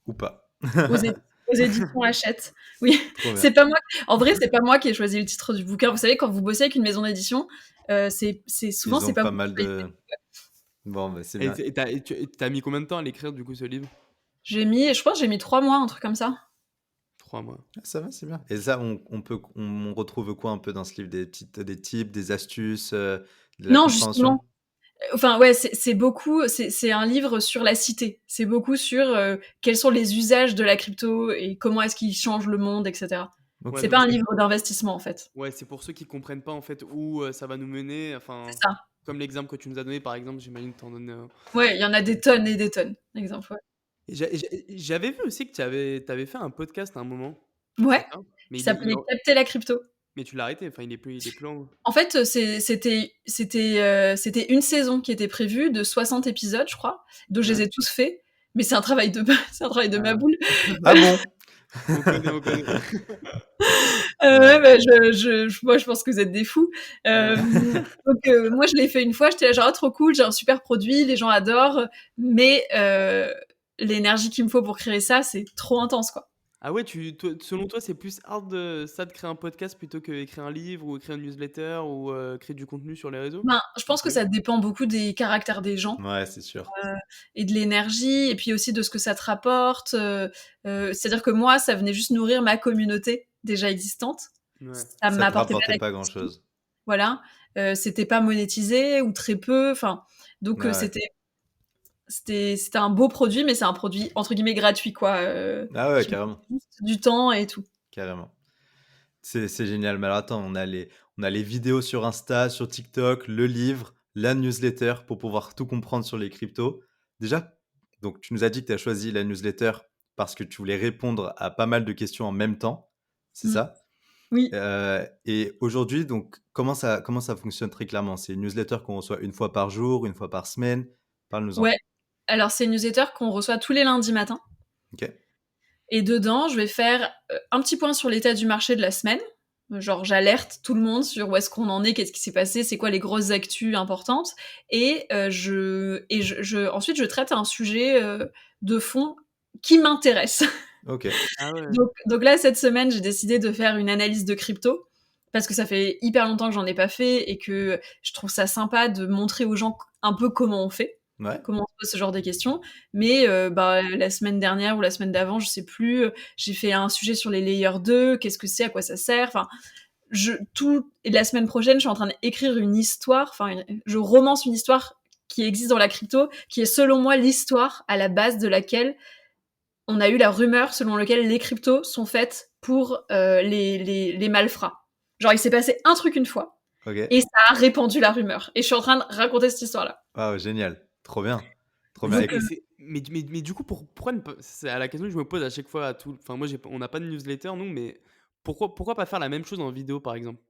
Ou pas. Aux, aux éditions Hachette. Oui, Trop bien. c'est pas moi. En vrai, c'est pas moi qui ai choisi le titre du bouquin. Vous savez, quand vous bossez avec une maison d'édition, souvent Ils c'est ont pas pas vous mal qui choisissez. de... Bon, bah, c'est Et bien. t'as mis combien de temps à l'écrire, du coup, ce livre? Je pense que j'ai mis 3 mois, un truc comme ça. 3 mois. Ah, ça va, c'est bien. Et ça, on retrouve quoi un peu dans ce livre? Des tips, des astuces, de la Non, compréhension? justement. Enfin, ouais, c'est beaucoup. C'est un livre sur la cité. C'est beaucoup sur quels sont les usages de la crypto et comment est-ce qu'ils changent le monde, etc. Ouais, Ok. C'est donc pas un livre d'investissement, en fait. ouais, c'est pour ceux qui comprennent pas, en fait, où ça va nous mener. C'est Enfin, ça. comme l'exemple que tu nous as donné, par exemple, j'imagine que t'en donnes. Ouais, il y en a des tonnes et des tonnes, d'exemples. Et j'avais vu aussi que t'avais fait un podcast à un moment, Ouais, c'est ouais, ça? Mais qui s'appelait Capter la crypto. mais tu l'as arrêté, enfin, il est plus en. En fait, c'était une saison qui était prévue de 60 épisodes, je crois, dont je les Ouais. ai tous faits. Mais c'est un travail de, c'est un travail de ma Ah, boule. Ah bon? on connaît, on connaît. Ouais, Ouais. bah, moi, je pense que vous êtes des fous. Ouais. Donc, moi, je l'ai fait une fois. J'étais là, genre, ah, trop cool, j'ai un super produit, les gens adorent. Mais l'énergie qu'il me faut pour créer ça, c'est trop intense, quoi. Ah ouais, selon toi, c'est plus hard ça de créer un podcast plutôt que écrire un livre ou écrire une newsletter ou créer du contenu sur les réseaux? Ben, je pense que Ok. ça dépend beaucoup des caractères des gens. Ouais, c'est sûr. Et de l'énergie, et puis aussi de ce que ça te rapporte. C'est-à-dire que moi, ça venait juste nourrir ma communauté déjà existante. Ouais. Ça Ça te m'apportait pas rapportait pas d'acquisition. grand-chose. Voilà. C'était pas monétisé ou très peu. Enfin, donc Ah ouais. c'était un beau produit, mais c'est un produit entre guillemets gratuit, quoi. Ah ouais, Qui me carrément. coûte juste du temps et tout. Carrément. C'est génial. Mais alors attends, on a les vidéos sur Insta, sur TikTok, le livre, la newsletter pour pouvoir tout comprendre sur les cryptos. Déjà, donc tu nous as dit que tu as choisi la newsletter parce que tu voulais répondre à pas mal de questions en même temps. C'est Mm. ça? Oui. Et aujourd'hui, donc, comment ça fonctionne très clairement? C'est une newsletter qu'on reçoit une fois par jour, une fois par semaine? Parle-nous-en. Ouais. Alors, c'est une newsletter qu'on reçoit tous les lundis matins. Ok. Et dedans, je vais faire un petit point sur l'état du marché de la semaine. Genre, j'alerte tout le monde sur où est-ce qu'on en est, qu'est-ce qui s'est passé, c'est quoi les grosses actus importantes. Et, ensuite, je traite un sujet de fond qui m'intéresse. Ok. Ah ouais. Donc là, cette semaine, j'ai décidé de faire une analyse de crypto. Parce que ça fait hyper longtemps que j'en ai pas fait et que je trouve ça sympa de montrer aux gens un peu comment on fait, Ouais. comment on se pose ce genre de questions. Mais bah, la semaine dernière ou la semaine d'avant, je sais plus, j'ai fait un sujet sur les layers 2, qu'est-ce que c'est, à quoi ça sert. Enfin, et la semaine prochaine, je suis en train d'écrire une histoire, enfin, je romance une histoire qui existe dans la crypto, qui est selon moi l'histoire à la base de laquelle on a eu la rumeur selon laquelle les cryptos sont faites pour les malfrats. Genre, il s'est passé un truc une fois, Ok. et ça a répandu la rumeur. Et je suis en train de raconter cette histoire-là. Waouh, génial. Trop bien. Trop bien. Donc, Mais, du coup, pourquoi ne pas. C'est à la question que je me pose à chaque fois à tout. Enfin, moi, on n'a pas de newsletter, nous, mais pourquoi pas faire la même chose en vidéo, par exemple?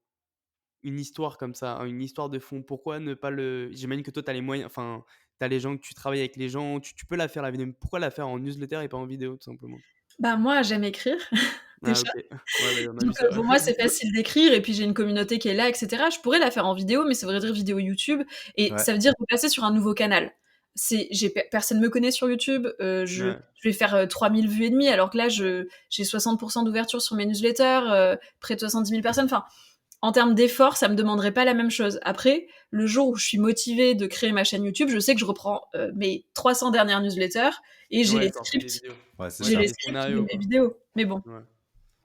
Une histoire comme ça, hein, une histoire de fond. Pourquoi ne pas le. J'imagine que toi, tu as les moyens. Enfin, tu as les gens, que tu travailles avec les gens, tu peux la faire la vidéo. Mais pourquoi la faire en newsletter et pas en vidéo, tout simplement? bah, moi, j'aime écrire, Ah, déjà. ok. Ouais, bah, on a vu Donc, ça. pour moi, c'est facile d'écrire, et puis j'ai une communauté qui est là, etc. Je pourrais la faire en vidéo, mais ça voudrait dire vidéo YouTube, et Ouais. ça veut dire passer sur un nouveau canal. Personne me connaît sur YouTube, Ouais. je vais faire 3000 vues et demie, alors que là, j'ai 60% d'ouverture sur mes newsletters, près de 70 000 personnes. Enfin, en termes d'effort, ça me demanderait pas la même chose. Après, le jour où je suis motivée de créer ma chaîne YouTube, je sais que je reprends mes 300 dernières newsletters, et j'ai Ouais, les t'en fais des scripts. vidéos. Ouais, c'est Ouais, J'ai t'as les ça. des scripts de scénarios, mes quoi. vidéos. Mais bon. Ouais.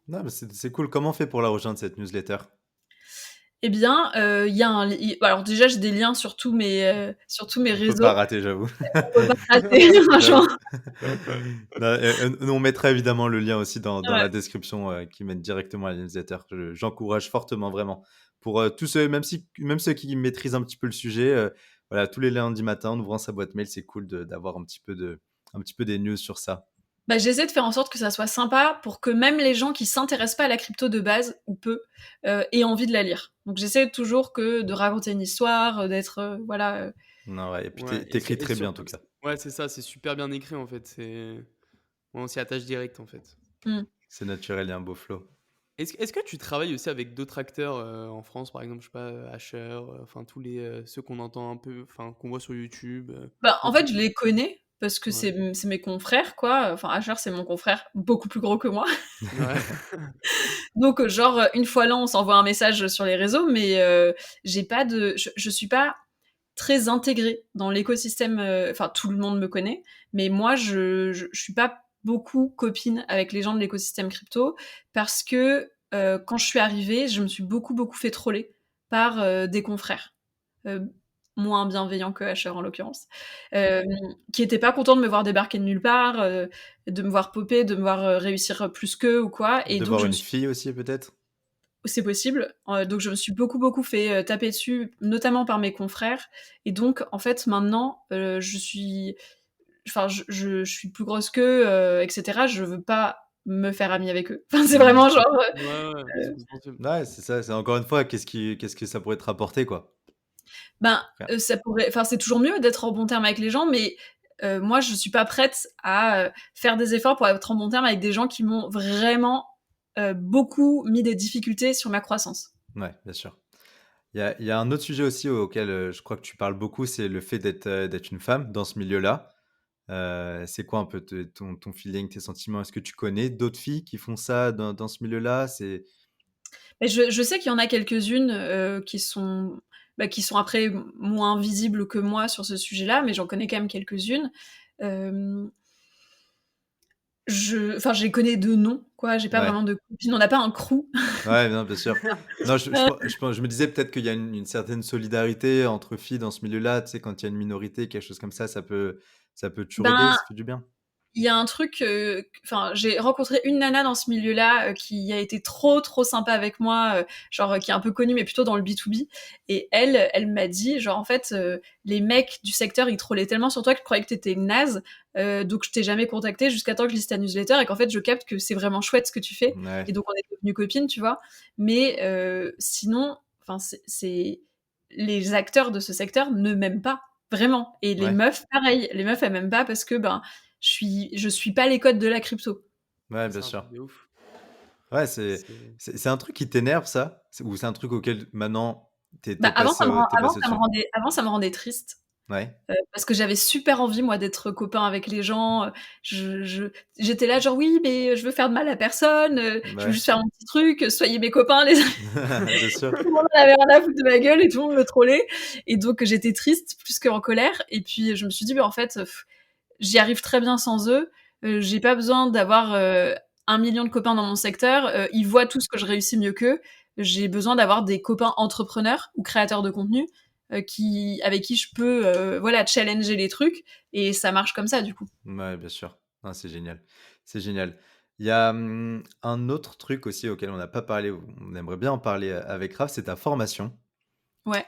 Non, mais c'est cool. Comment on fait pour la rejoindre, cette newsletter? Eh bien, il y a alors déjà, j'ai des liens sur tous mes On peut pas réseaux. rater, j'avoue. On peut pas rater, J'avoue. franchement. Non, on mettra évidemment le lien aussi dans Ouais. la description qui mène directement à la newsletter. J'encourage fortement, vraiment. Pour tous ceux, même ceux qui maîtrisent un petit peu le sujet, voilà, tous les lundis matin, en ouvrant sa boîte mail, c'est cool d'avoir un petit peu des news sur ça. Bah, j'essaie de faire en sorte que ça soit sympa pour que même les gens qui s'intéressent pas à la crypto de base, ou peu, aient envie de la lire. Donc j'essaie toujours de raconter une histoire, d'être, voilà. Non, ouais, et puis Ouais, et, t'écris et très bien en tout cas. ouais, c'est ça, c'est super bien écrit en fait. On s'y attache direct en fait. Mm. C'est naturel, il y a un beau flow. Est-ce que tu travailles aussi avec d'autres acteurs en France, par exemple, je sais pas, Asher, enfin tous les ceux qu'on entend un peu, enfin qu'on voit sur YouTube. Bah, en Est-ce que fait, je les connais parce que Ouais. c'est mes confrères, quoi. Enfin, Asher, c'est mon confrère beaucoup plus gros que moi. Ouais. Donc, genre, une fois l'an, on s'envoie un message sur les réseaux, mais j'ai pas de. Je suis pas très intégrée dans l'écosystème. Enfin, tout le monde me connaît, mais moi, je suis pas beaucoup copine avec les gens de l'écosystème crypto parce que quand je suis arrivée, je me suis beaucoup fait troller par des confrères. Euh, moins bienveillants que Asher en l'occurrence, qui étaient pas contents de me voir débarquer de nulle part, de me voir popper, de me voir réussir plus qu'eux ou quoi, et De donc voir je me une suis fille aussi peut-être? c'est possible. Donc je me suis beaucoup fait taper dessus, notamment par mes confrères. Et donc, en fait, maintenant, je suis. Enfin, je suis plus grosse qu'eux, etc. Je veux pas me faire amie avec eux. Enfin, c'est Mmh. vraiment genre. Ouais, ouais, c'est compréhensible. Ouais, c'est ça, c'est encore une fois, qu'est-ce que ça pourrait te rapporter, quoi? Ben, Rien. ça pourrait. Enfin, c'est toujours mieux d'être en bon terme avec les gens, mais moi, je suis pas prête à faire des efforts pour être en bon terme avec des gens qui m'ont vraiment beaucoup mis des difficultés sur ma croissance. Ouais, bien sûr. Il y a un autre sujet aussi auquel, je crois que tu parles beaucoup, c'est le fait d'être une femme dans ce milieu-là. C'est quoi un peu ton feeling, tes sentiments? Est-ce que tu connais d'autres filles qui font ça dans ce milieu-là? C'est Mais je sais qu'il y en a quelques-unes qui sont après moins visibles que moi sur ce sujet-là, mais j'en connais quand même quelques-unes. Euh, Enfin, je les connais de nom, quoi. J'ai pas Ouais. vraiment de copines. On n'a pas un crew. Ouais, non, bien sûr. Non, je me disais peut-être qu'il y a une certaine solidarité entre filles dans ce milieu-là, tu sais, quand il y a une minorité, quelque chose comme ça peut toujours aider, Ben, ça fait du bien. il y a un truc, enfin, j'ai rencontré une nana dans ce milieu-là qui a été trop sympa avec moi, genre qui est un peu connue, mais plutôt dans le B2B. Et elle m'a dit, genre en fait, les mecs du secteur ils trollaient tellement sur toi que je croyais que t'étais une naze, donc je t'ai jamais contacté jusqu'à temps que je lise ta newsletter et qu'en fait je capte que c'est vraiment chouette ce que tu fais. Ouais, Et donc on est devenues copines, tu vois. Mais sinon, enfin c'est les acteurs de ce secteur ne m'aiment pas vraiment. Et les ouais, meufs, pareil, les meufs elles m'aiment pas parce que ben je suis pas les codes de la crypto. ouais, bien C'est un sûr. truc de ouf. Ouais, c'est C'est- c'est un truc qui t'énerve ça? Ou c'est un truc auquel maintenant t'es Bah, es passé tu passé dessus? avant ça me rendait triste, Ouais, parce que j'avais super envie moi d'être copain avec les gens, j'étais là genre: «Oui, mais je veux faire de mal à personne, je veux ouais, juste faire mon petit truc, soyez mes copains les amis». bien sûr. Tout le monde en avait rien à foutre de ma gueule et tout le monde me trollait, et donc j'étais triste plus qu'en colère, et puis je me suis dit: «Bah, en fait, j'y arrive très bien sans eux, j'ai pas besoin d'avoir 1 million de copains dans mon secteur, ils voient tous que je réussis mieux qu'eux. J'ai besoin d'avoir des copains entrepreneurs ou créateurs de contenu avec qui je peux voilà, challenger les trucs, et ça marche comme ça du coup. Ouais, bien sûr. Ah, c'est génial. C'est génial. Il y a, un autre truc aussi auquel on n'a pas parlé, on aimerait bien en parler, avec Raph, c'est ta formation. Ouais.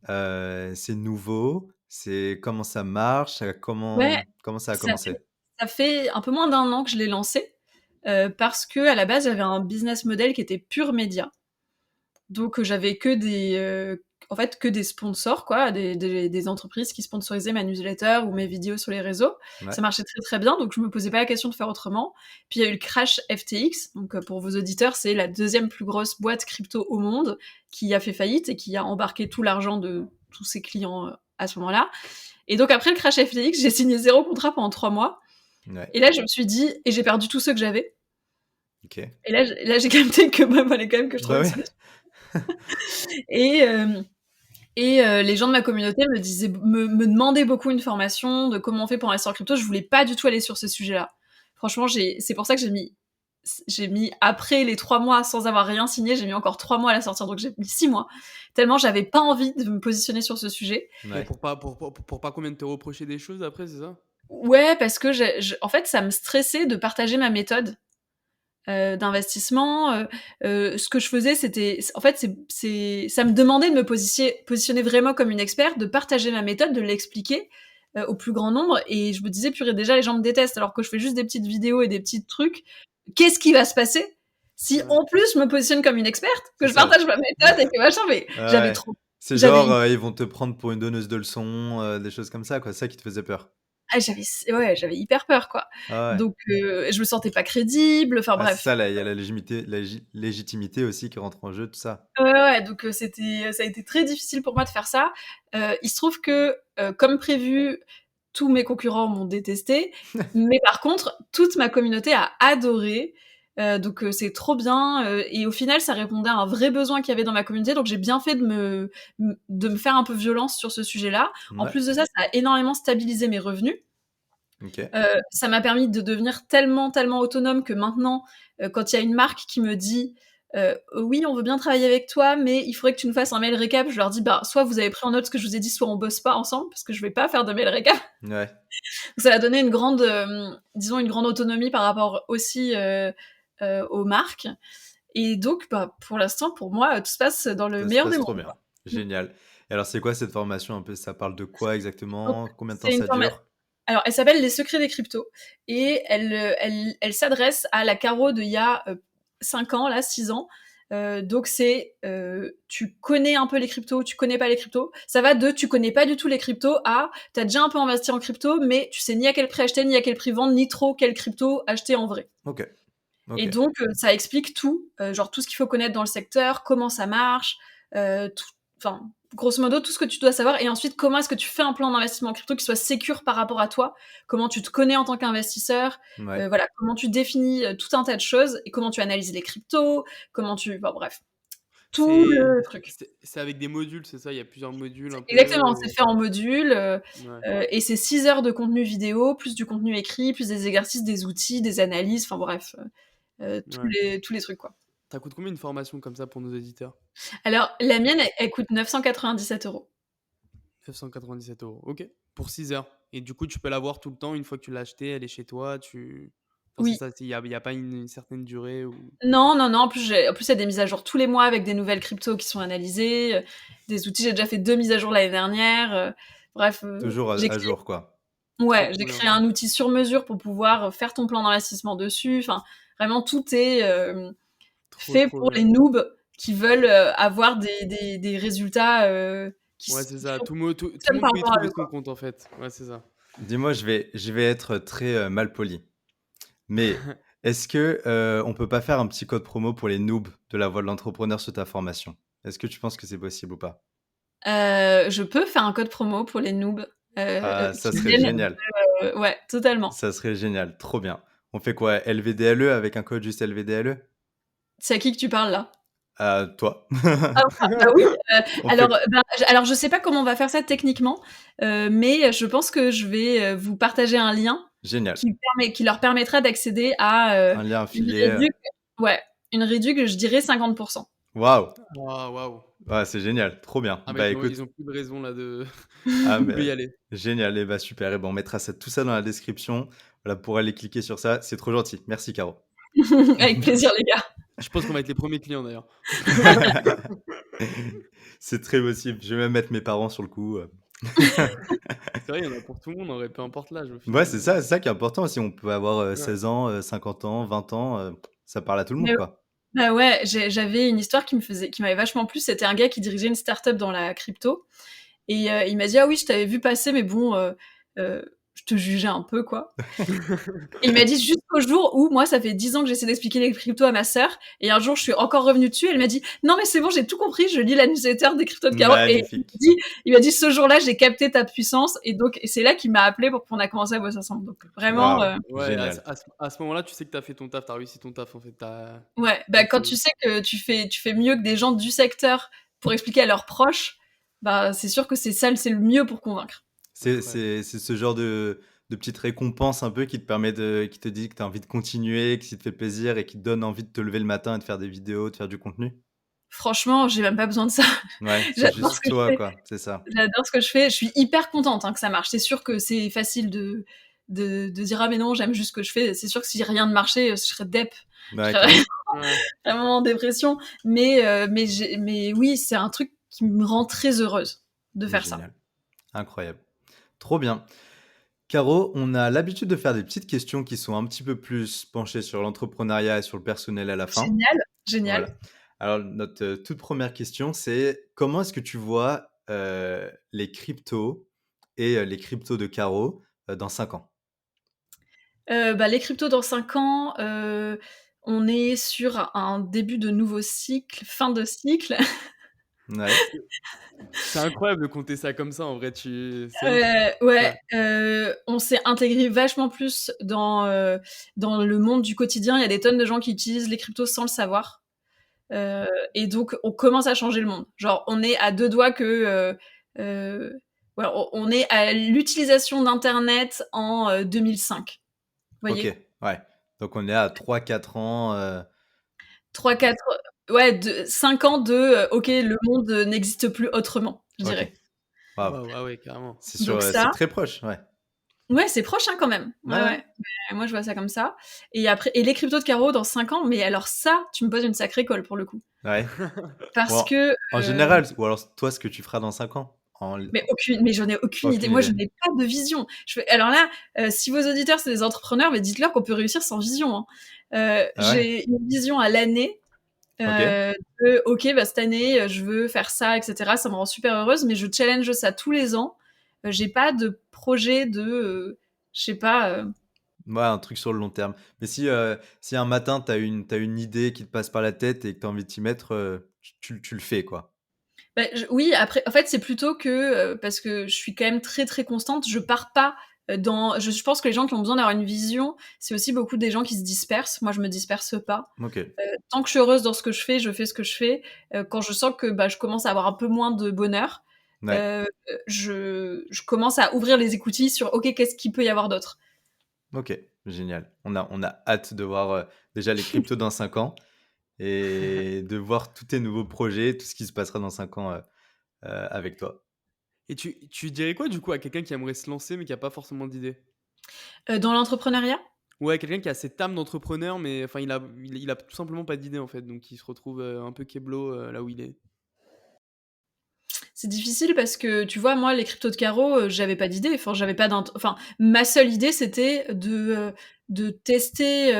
C'est nouveau? C'est comment ça marche? Ouais, Comment ça a ça fait commencé? ça fait un peu moins d'1 an que je l'ai lancé, parce qu'à la base, j'avais un business model qui était pur média. Donc j'avais en fait que des sponsors, quoi, des entreprises qui sponsorisaient ma newsletter ou mes vidéos sur les réseaux. Ouais, Ça marchait très bien, donc je me posais pas la question de faire autrement. Puis il y a eu le crash FTX, donc pour vos auditeurs, c'est la deuxième plus grosse boîte crypto au monde qui a fait faillite et qui a embarqué tout l'argent de tous ses clients à ce moment-là. Et donc après le crash FTX, j'ai signé 0 contrat pendant 3 mois. ouais, Et là je me suis dit, et j'ai perdu tous ceux que j'avais. OK. Et là j'ai capté que bah, fallait quand même que je trouve Bah, une ouais. solution. Et les gens de ma communauté me demandaient beaucoup une formation de comment on fait pour investir en crypto. Je voulais pas du tout aller sur ce sujet-là. Franchement, c'est pour ça que j'ai mis après les 3 mois sans avoir rien signé, j'ai mis encore 3 mois à la sortir, donc j'ai mis 6 mois. Tellement j'avais pas envie de me positionner sur ce sujet. Mais Ouais, pour pas combien de te reprocher des choses après, c'est ça? Ouais, parce que en fait, ça me stressait de partager ma méthode d'investissement. Ce que je faisais, en fait, ça me demandait de me positionner vraiment comme une experte, de partager ma méthode, de l'expliquer. au plus grand nombre. Et je me disais, purée, déjà les gens me détestent alors que je fais juste des petites vidéos et des petits trucs. Qu'est-ce qui va se passer si Ouais. en plus je me positionne comme une experte, que C'est je ça. partage ma méthode et que machin, mais j'avais Ouais. trop. C'est J'avais genre, ils vont te prendre pour une donneuse de leçons, des choses comme ça, quoi. C'est ça qui te faisait peur? j'avais hyper peur, quoi. Ah ouais. Donc, je me sentais pas crédible. Enfin Ah, c'est bref. ça, là, il y a la légitimité aussi qui rentre en jeu, tout ça. Ouais, donc ça a été très difficile pour moi de faire ça. Il se trouve que, comme prévu, tous mes concurrents m'ont détesté, mais par contre, toute ma communauté a adoré. Donc c'est trop bien. Et au final, ça répondait à un vrai besoin qu'il y avait dans ma communauté. Donc j'ai bien fait de me faire un peu violence sur ce sujet-là. En Ouais. plus de ça, ça a énormément stabilisé mes revenus. OK. Ça m'a permis de devenir tellement, tellement autonome que maintenant, quand il y a une marque qui me dit oui, on veut bien travailler avec toi, mais il faudrait que tu nous fasses un mail récap, je leur dis bah, soit vous avez pris en note ce que je vous ai dit, soit on bosse pas ensemble, parce que je vais pas faire de mail récap. Ouais. Donc, ça a donné une grande, disons, une grande autonomie par rapport aussi aux marques. Et donc, bah, pour l'instant, pour moi, tout se passe dans le Ça se meilleur des passe mondes. trop bien. Génial. Et alors, c'est quoi cette formation un peu? Ça parle de quoi Donc, exactement? Combien de temps c'est une ça formation. dure? Alors, elle s'appelle Les secrets des cryptos et elle s'adresse à la Caro d'il y a 5 ans, là, 6 ans. Donc, c'est tu connais un peu les cryptos, tu connais pas les cryptos. Ça va de tu connais pas du tout les cryptos à t'as déjà un peu investi en crypto, mais tu sais ni à quel prix acheter, ni à quel prix vendre, ni trop quelle crypto acheter en vrai. OK. Et OK. donc, ça explique tout, genre tout ce qu'il faut connaître dans le secteur, comment ça marche, enfin, grosso modo, tout ce que tu dois savoir. Et ensuite, comment est-ce que tu fais un plan d'investissement en crypto qui soit sécure par rapport à toi, comment tu te connais en tant qu'investisseur, Ouais. voilà, comment tu définis tout un tas de choses, et comment tu analyses les cryptos, comment tu... Enfin, bref, tout C'est le truc. c'est avec des modules, c'est ça? Il y a plusieurs modules un peu, Exactement, c'est fait en module, ouais, et c'est 6 heures de contenu vidéo, plus du contenu écrit, plus des exercices, des outils, des analyses, enfin bref, ouais. tous les trucs, quoi. Ça coûte combien une formation comme ça pour nos éditeurs? Alors, la mienne, elle coûte 997 €. 997 €. OK. Pour 6 heures et du coup, tu peux l'avoir tout le temps une fois que tu l'as achetée, elle est chez toi, enfin, c'est Oui. ça, il y a pas une certaine durée ou Non, non, non, en plus, il y a des mises à jour tous les mois avec des nouvelles cryptos qui sont analysées, des outils. J'ai déjà fait 2 mises à jour l'année dernière, bref, Toujours à jour, quoi. trop, ouais, trop j'ai bien. créé un outil sur mesure pour pouvoir faire ton plan d'investissement dessus. Enfin, vraiment, tout est Trop, fait trop pour bien. les noobs qui veulent avoir des résultats qui Ouais, c'est ça. Tout le fonctionnent monde par peut y rapport à trouver eux, son quoi. compte, en fait. Ouais, c'est ça. Dis-moi, je vais être très, malpoli, mais est-ce que, on peut pas faire un petit code promo pour les noobs de la voix de l'entrepreneur sur ta formation? Est-ce que tu penses que c'est possible ou pas? Je peux faire un code promo pour les noobs Ah, ça qui serait viennent génial. ouais, totalement. Ça serait génial, trop bien. On fait quoi? LVDLE avec un code juste LVDLE? C'est à qui que tu parles là? Toi. Ah bah oui, On fait alors je sais pas comment on va faire ça techniquement, mais je pense que je vais, vous partager un lien génial. qui leur permettra d'accéder à, Un lien une affilié, réduc ouais, une réduc, je dirais 50%. waouh! Waouh, waouh. Ouais, c'est génial, trop bien. Ah, bah, Bah, ils écoute, ont plus de raison là ah de mais y aller. génial et bah, super et ben, on mettra tout ça dans la description. Voilà, pour aller cliquer sur ça, c'est trop gentil. Merci Caro. Avec plaisir les gars. Je pense qu'on va être les premiers clients d'ailleurs. C'est très possible. Je vais même mettre mes parents sur le coup. C'est vrai, il y en a pour tout le monde, en vrai, peu importe l'âge au Ouais, final, c'est ça qui est important aussi. On peut avoir, ouais. 16 ans, 50 ans, 20 ans, ça parle à tout le Mais monde, quoi. bah ouais, j'avais une histoire qui m'avait vachement plu, c'était un gars qui dirigeait une start-up dans la crypto et il m'a dit: «Ah oui, je t'avais vu passer mais bon, je te jugeais un peu, quoi». Et il m'a dit jusqu'au jour où moi, ça fait 10 ans que j'essaie d'expliquer les cryptos à ma sœur et un jour, je suis encore revenue dessus, elle m'a dit: «Non mais c'est bon, j'ai tout compris, je lis la newsletter des cryptos de Caro» et Magnifique. il m'a dit: «Ce jour-là, j'ai capté ta puissance» et donc et c'est là qu'il m'a appelé pour qu'on a commencé à bosser ensemble. Donc vraiment, Waouh, Ouais, génial. à ce moment-là, tu sais que tu as fait ton taf, tu as réussi ton taf, en fait, ouais, tu bah, quand tu sais que tu fais mieux que des gens du secteur pour expliquer à leurs proches, bah, c'est sûr que c'est le mieux pour convaincre. incroyable. C'est ce genre de petite récompense un peu qui te dit que tu as envie de continuer, qui te fait plaisir et qui te donne envie de te lever le matin et de faire des vidéos, de faire du contenu? Franchement, j'ai même pas besoin de ça. Ouais, c'est J'adore ce juste que je toi, fais. quoi, c'est ça. J'adore ce que je fais. Je suis hyper contente, hein, que ça marche. C'est sûr que c'est facile de dire: «Ah mais non, j'aime juste ce que je fais». C'est sûr que si rien ne marchait, je serais dep. Je Ouais, serais clairement. Ouais. vraiment en dépression. Mais oui, c'est un truc qui me rend très heureuse de faire ça. Génial, incroyable. Trop bien. Caro, on a l'habitude de faire des petites questions qui sont un petit peu plus penchées sur l'entrepreneuriat et sur le personnel à la fin. Génial, génial. Voilà. Alors, notre toute première question, c'est comment est-ce que tu vois les cryptos et les cryptos de Caro dans 5 ans? Les cryptos dans 5 ans, on est sur un début de nouveau cycle, fin de cycle. Ouais, C'est incroyable de compter ça comme ça, en vrai, c'est ouf. Ouais, Ouais. on s'est intégré vachement plus dans le monde du quotidien. Il y a des tonnes de gens qui utilisent les cryptos sans le savoir. Et donc on commence à changer le monde. Genre, on est à 2 doigts que, ouais, on est à l'utilisation d'internet en, 2005. Vous ok, voyez? ouais. Donc, on est à 3-4 ans. 3-4, ouais, 5 ans de, OK, le monde n'existe plus autrement, je Ok, dirais. waouh. Waouh, ah ouais, carrément. C'est Donc c'est ça, très proche, ouais. ouais, c'est proche, hein, quand même. Ouais, Ouais, ouais. ouais. Moi, je vois ça comme ça. Et après, les cryptos de Caro dans 5 ans, mais alors ça, tu me poses une sacrée colle pour le coup. Ouais. Parce Bon, que, en heu général, ou alors toi, ce que tu feras dans 5 ans? mais j'en ai aucune idée. Aucune Moi, je idée. n'ai pas de vision. Alors là, si vos auditeurs, c'est des entrepreneurs, mais dites-leur qu'on peut réussir sans vision, hein. Ah ouais? J'ai une vision à l'année, Ok. de OK, bah, cette année, je veux faire ça et cetera. Ça me rend super heureuse, mais je challenge ça tous les ans. J'ai pas de projet de, je sais pas, Ouais, un truc sur le long terme. Mais si un matin, t'as une idée qui te passe par la tête et que tu as envie de t'y mettre, tu le fais, quoi. bah, oui, après, en fait, c'est plutôt que, parce que je suis quand même très, très constante, je pars pas, dans je pense que les gens qui ont besoin d'avoir une vision, c'est aussi beaucoup des gens qui se dispersent. Moi, je me disperse pas. OK. Tant que je suis heureuse dans ce que je fais ce que je fais. Quand je sens que, bah, je commence à avoir un peu moins de bonheur, Ouais. heu, je commence à ouvrir les écoutilles sur: «OK, qu'est-ce qu'il peut y avoir d'autre?» OK, génial. On a hâte de voir, déjà les cryptos dans 5 ans et de voir tous tes nouveaux projets, tout ce qui se passera dans 5 ans, avec toi. Et tu dirais quoi, du coup, à quelqu'un qui aimerait se lancer, mais qui a pas forcément d'idée? Dans l'entrepreneuriat? Ouais, quelqu'un qui a cette âme d'entrepreneur, mais enfin, il a tout simplement pas d'idée, en fait, donc il se retrouve, un peu keblo, là où il est. C'est difficile parce que, tu vois, moi, les cryptos de Caro, j'avais pas d'idée. Enfin, j'avais pas enfin, ma seule idée, c'était de tester,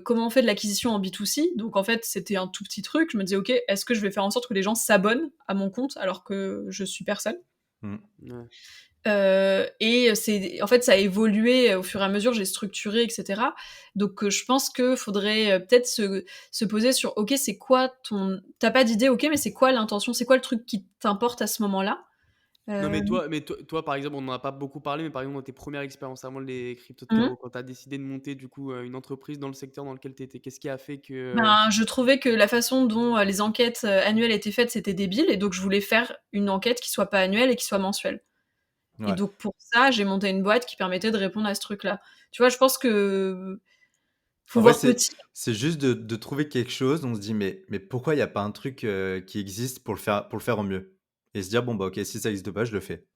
comment on fait de l'acquisition en B2C. Donc en fait, c'était un tout petit truc. Je me disais: «OK, est-ce que je vais faire en sorte que les gens s'abonnent à mon compte alors que je suis personne?» Mmh. Ouais. Et c'est en fait, ça a évolué au fur et à mesure, j'ai structuré et cetera. Donc je pense que faudrait, peut-être se poser sur: «OK, c'est quoi ton» tu pas d'idée, OK, mais c'est quoi l'intention? C'est quoi le truc qui t'importe à ce moment-là? Non, mais Hem, toi, par exemple, on en a pas beaucoup parlé, mais par exemple, dans tes premières expériences avant les cryptos de mmh Caro, quand tu as décidé de monter, du coup, une entreprise dans le secteur dans lequel tu étais, qu'est-ce qui a fait que, Ben, je trouvais que la façon dont, les enquêtes, annuelles étaient faites, c'était débile et donc je voulais faire une enquête qui soit pas annuelle et qui soit mensuelle. Et Ouais. donc pour ça, j'ai monté une boîte qui permettait de répondre à ce truc-là. Tu vois, je pense que faut En vrai, voir c'est petit. c'est juste de trouver quelque chose, on se dit: «Mais pourquoi il y a pas un truc, qui existe pour le faire en mieux?» Et se dire: «Bon, bah, OK, si ça existe pas, je le fais».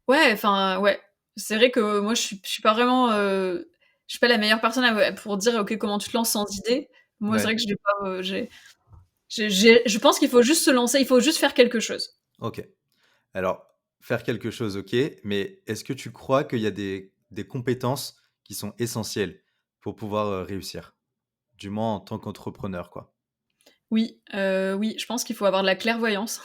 Ouais, enfin, ouais. C'est vrai que moi, je suis pas vraiment, je suis pas la meilleure personne pour dire: «OK, comment tu te lances sans idée?» Moi, c'est vrai Ouais, que je l'ai pas, je pense qu'il faut juste se lancer, il faut juste faire quelque chose. OK. Alors, faire quelque chose, OK, mais est-ce que tu crois qu'il y a des compétences qui sont essentielles pour pouvoir, réussir? Du moins en tant qu'entrepreneur, quoi? Oui, oui, je pense qu'il faut avoir de la clairvoyance,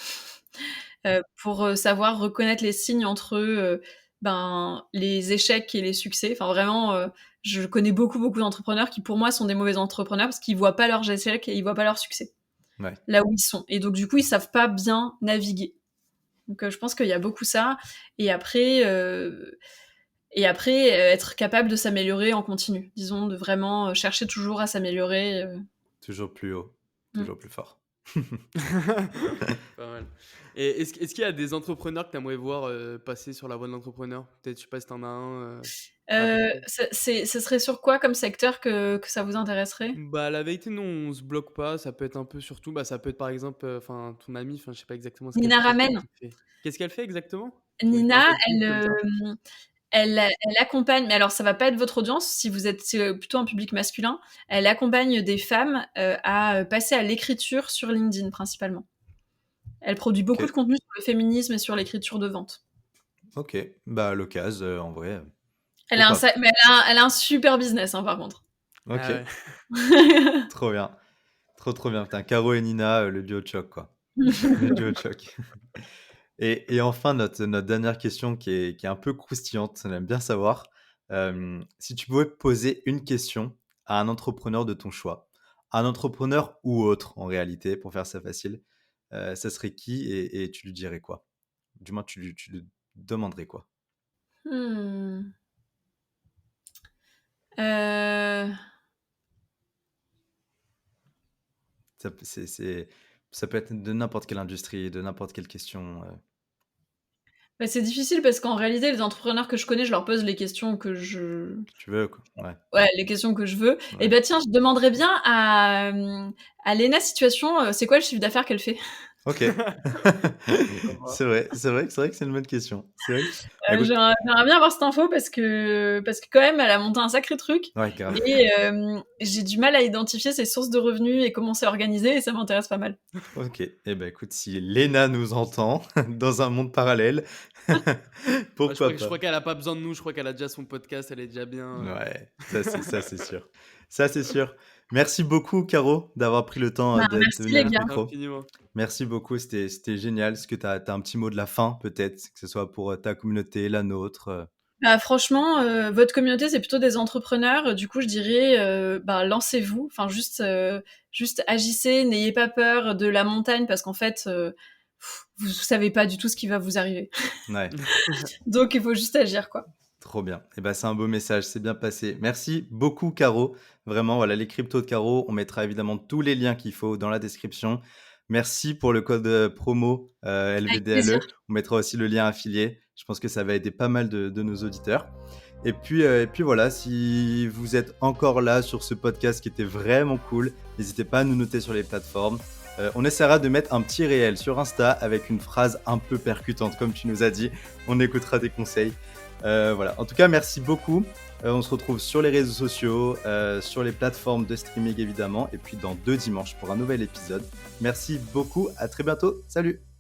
pour, savoir reconnaître les signes entre, ben, les échecs et les succès. Enfin vraiment, je connais beaucoup, beaucoup d'entrepreneurs qui pour moi sont des mauvais entrepreneurs parce qu'ils voient pas leurs échecs et ils voient pas leurs succès, Ouais. là où ils sont et donc du coup, ils savent pas bien naviguer. Donc je pense qu'il y a beaucoup ça et après, être capable de s'améliorer en continu. Disons de vraiment, chercher toujours à s'améliorer, Toujours plus haut, mmh. toujours plus fort. Pas mal. Et est-ce qu'il y a des entrepreneurs que tu aimerais voir, passer sur la voie de l'entrepreneur? Peut-être, je sais pas si tu en as un, à peu près? Ce serait sur quoi comme secteur que ça vous intéresserait? Bah, la vérité, non, on se bloque pas. Ça peut être un peu surtout, bah, ça peut être par exemple, enfin, ton amie, enfin, je sais pas exactement ce qu'elle Nina fait. Qu'est-ce Ramen. qu'elle fait? Qu'est-ce qu'elle fait exactement? Faut que je me Nina, rappelle plus elle, comme ça. elle accompagne, mais alors ça va pas être votre audience si vous êtes, plutôt un public masculin. Elle accompagne des femmes, à, passer à l'écriture sur LinkedIn principalement. Elle produit beaucoup de OK, contenu sur le féminisme et sur l'écriture de vente. OK. Bah, à l'occasion, en vrai, Elle a un Pourquoi? mais elle a un super business, hein, par contre. OK, Ah ouais. trop bien. Trop bien. Putain, Caro et Nina, le duo de choc, quoi. Le duo de choc. Et enfin, notre dernière question qui est un peu croustillante, on aime bien savoir, si tu pouvais poser une question à un entrepreneur de ton choix, un entrepreneur ou autre en réalité, pour faire ça facile, ça serait qui et tu lui dirais quoi? Du moins, tu lui demanderais quoi? Mmh. Heu, Ça peut être de n'importe quelle industrie, de n'importe quelle question, Bah, c'est difficile parce qu'en réalité, les entrepreneurs que je connais, je leur pose les questions que tu veux, quoi. Ouais, ouais, les questions que je veux. Et ouais. bah, tiens, je demanderais bien à Léna Situation, c'est quoi le chiffre d'affaires qu'elle fait? OK. Pourquoi pas. C'est vrai que c'est une bonne question. C'est vrai que bah, écoute J'aimerais bien avoir cette info parce que quand même, elle a monté un sacré truc ouais, grave. et j'ai du mal à identifier ses sources de revenus et comment c'est organisé et ça m'intéresse pas mal. OK. Et ben, écoute, si Léna nous entend dans un monde parallèle, Ouais, pourquoi je pas? crois qu'elle a pas besoin de nous, je crois qu'elle a déjà son podcast, elle est déjà bien. Ouais, ça c'est sûr. Ça, c'est sûr. Merci beaucoup Caro d'avoir pris le temps, Bah, de merci venir les à notre gars. micro. Infiniment. Merci beaucoup, c'était génial. Est-ce que tu as un petit mot de la fin peut-être? Que ce soit pour, ta communauté, la nôtre, Bah, franchement, votre communauté, c'est plutôt des entrepreneurs. Du coup, je dirais, bah, lancez-vous. Enfin, juste agissez, n'ayez pas peur de la montagne parce qu'en fait, vous savez pas du tout ce qui va vous arriver. Ouais, Donc, il faut juste agir, quoi. trop bien. Et ben, c'est un beau message, c'est bien passé. Merci beaucoup Caro. Vraiment, voilà, les cryptos de Caro, on mettra évidemment tous les liens qu'il faut dans la description. Merci pour le code, promo, Avec plaisir. LVDLE. On mettra aussi le lien affilié. Je pense que ça va aider pas mal de nos auditeurs. Et puis voilà, si vous êtes encore là sur ce podcast qui était vraiment cool, n'hésitez pas à nous noter sur les plateformes. On essaiera de mettre un petit réel sur Insta avec une phrase un peu percutante, comme tu nous as dit. On écoutera tes conseils. Voilà. En tout cas, merci beaucoup. On se retrouve sur les réseaux sociaux, sur les plateformes de streaming évidemment, et puis dans 2 dimanches pour un nouvel épisode. Merci beaucoup, à très bientôt. Salut!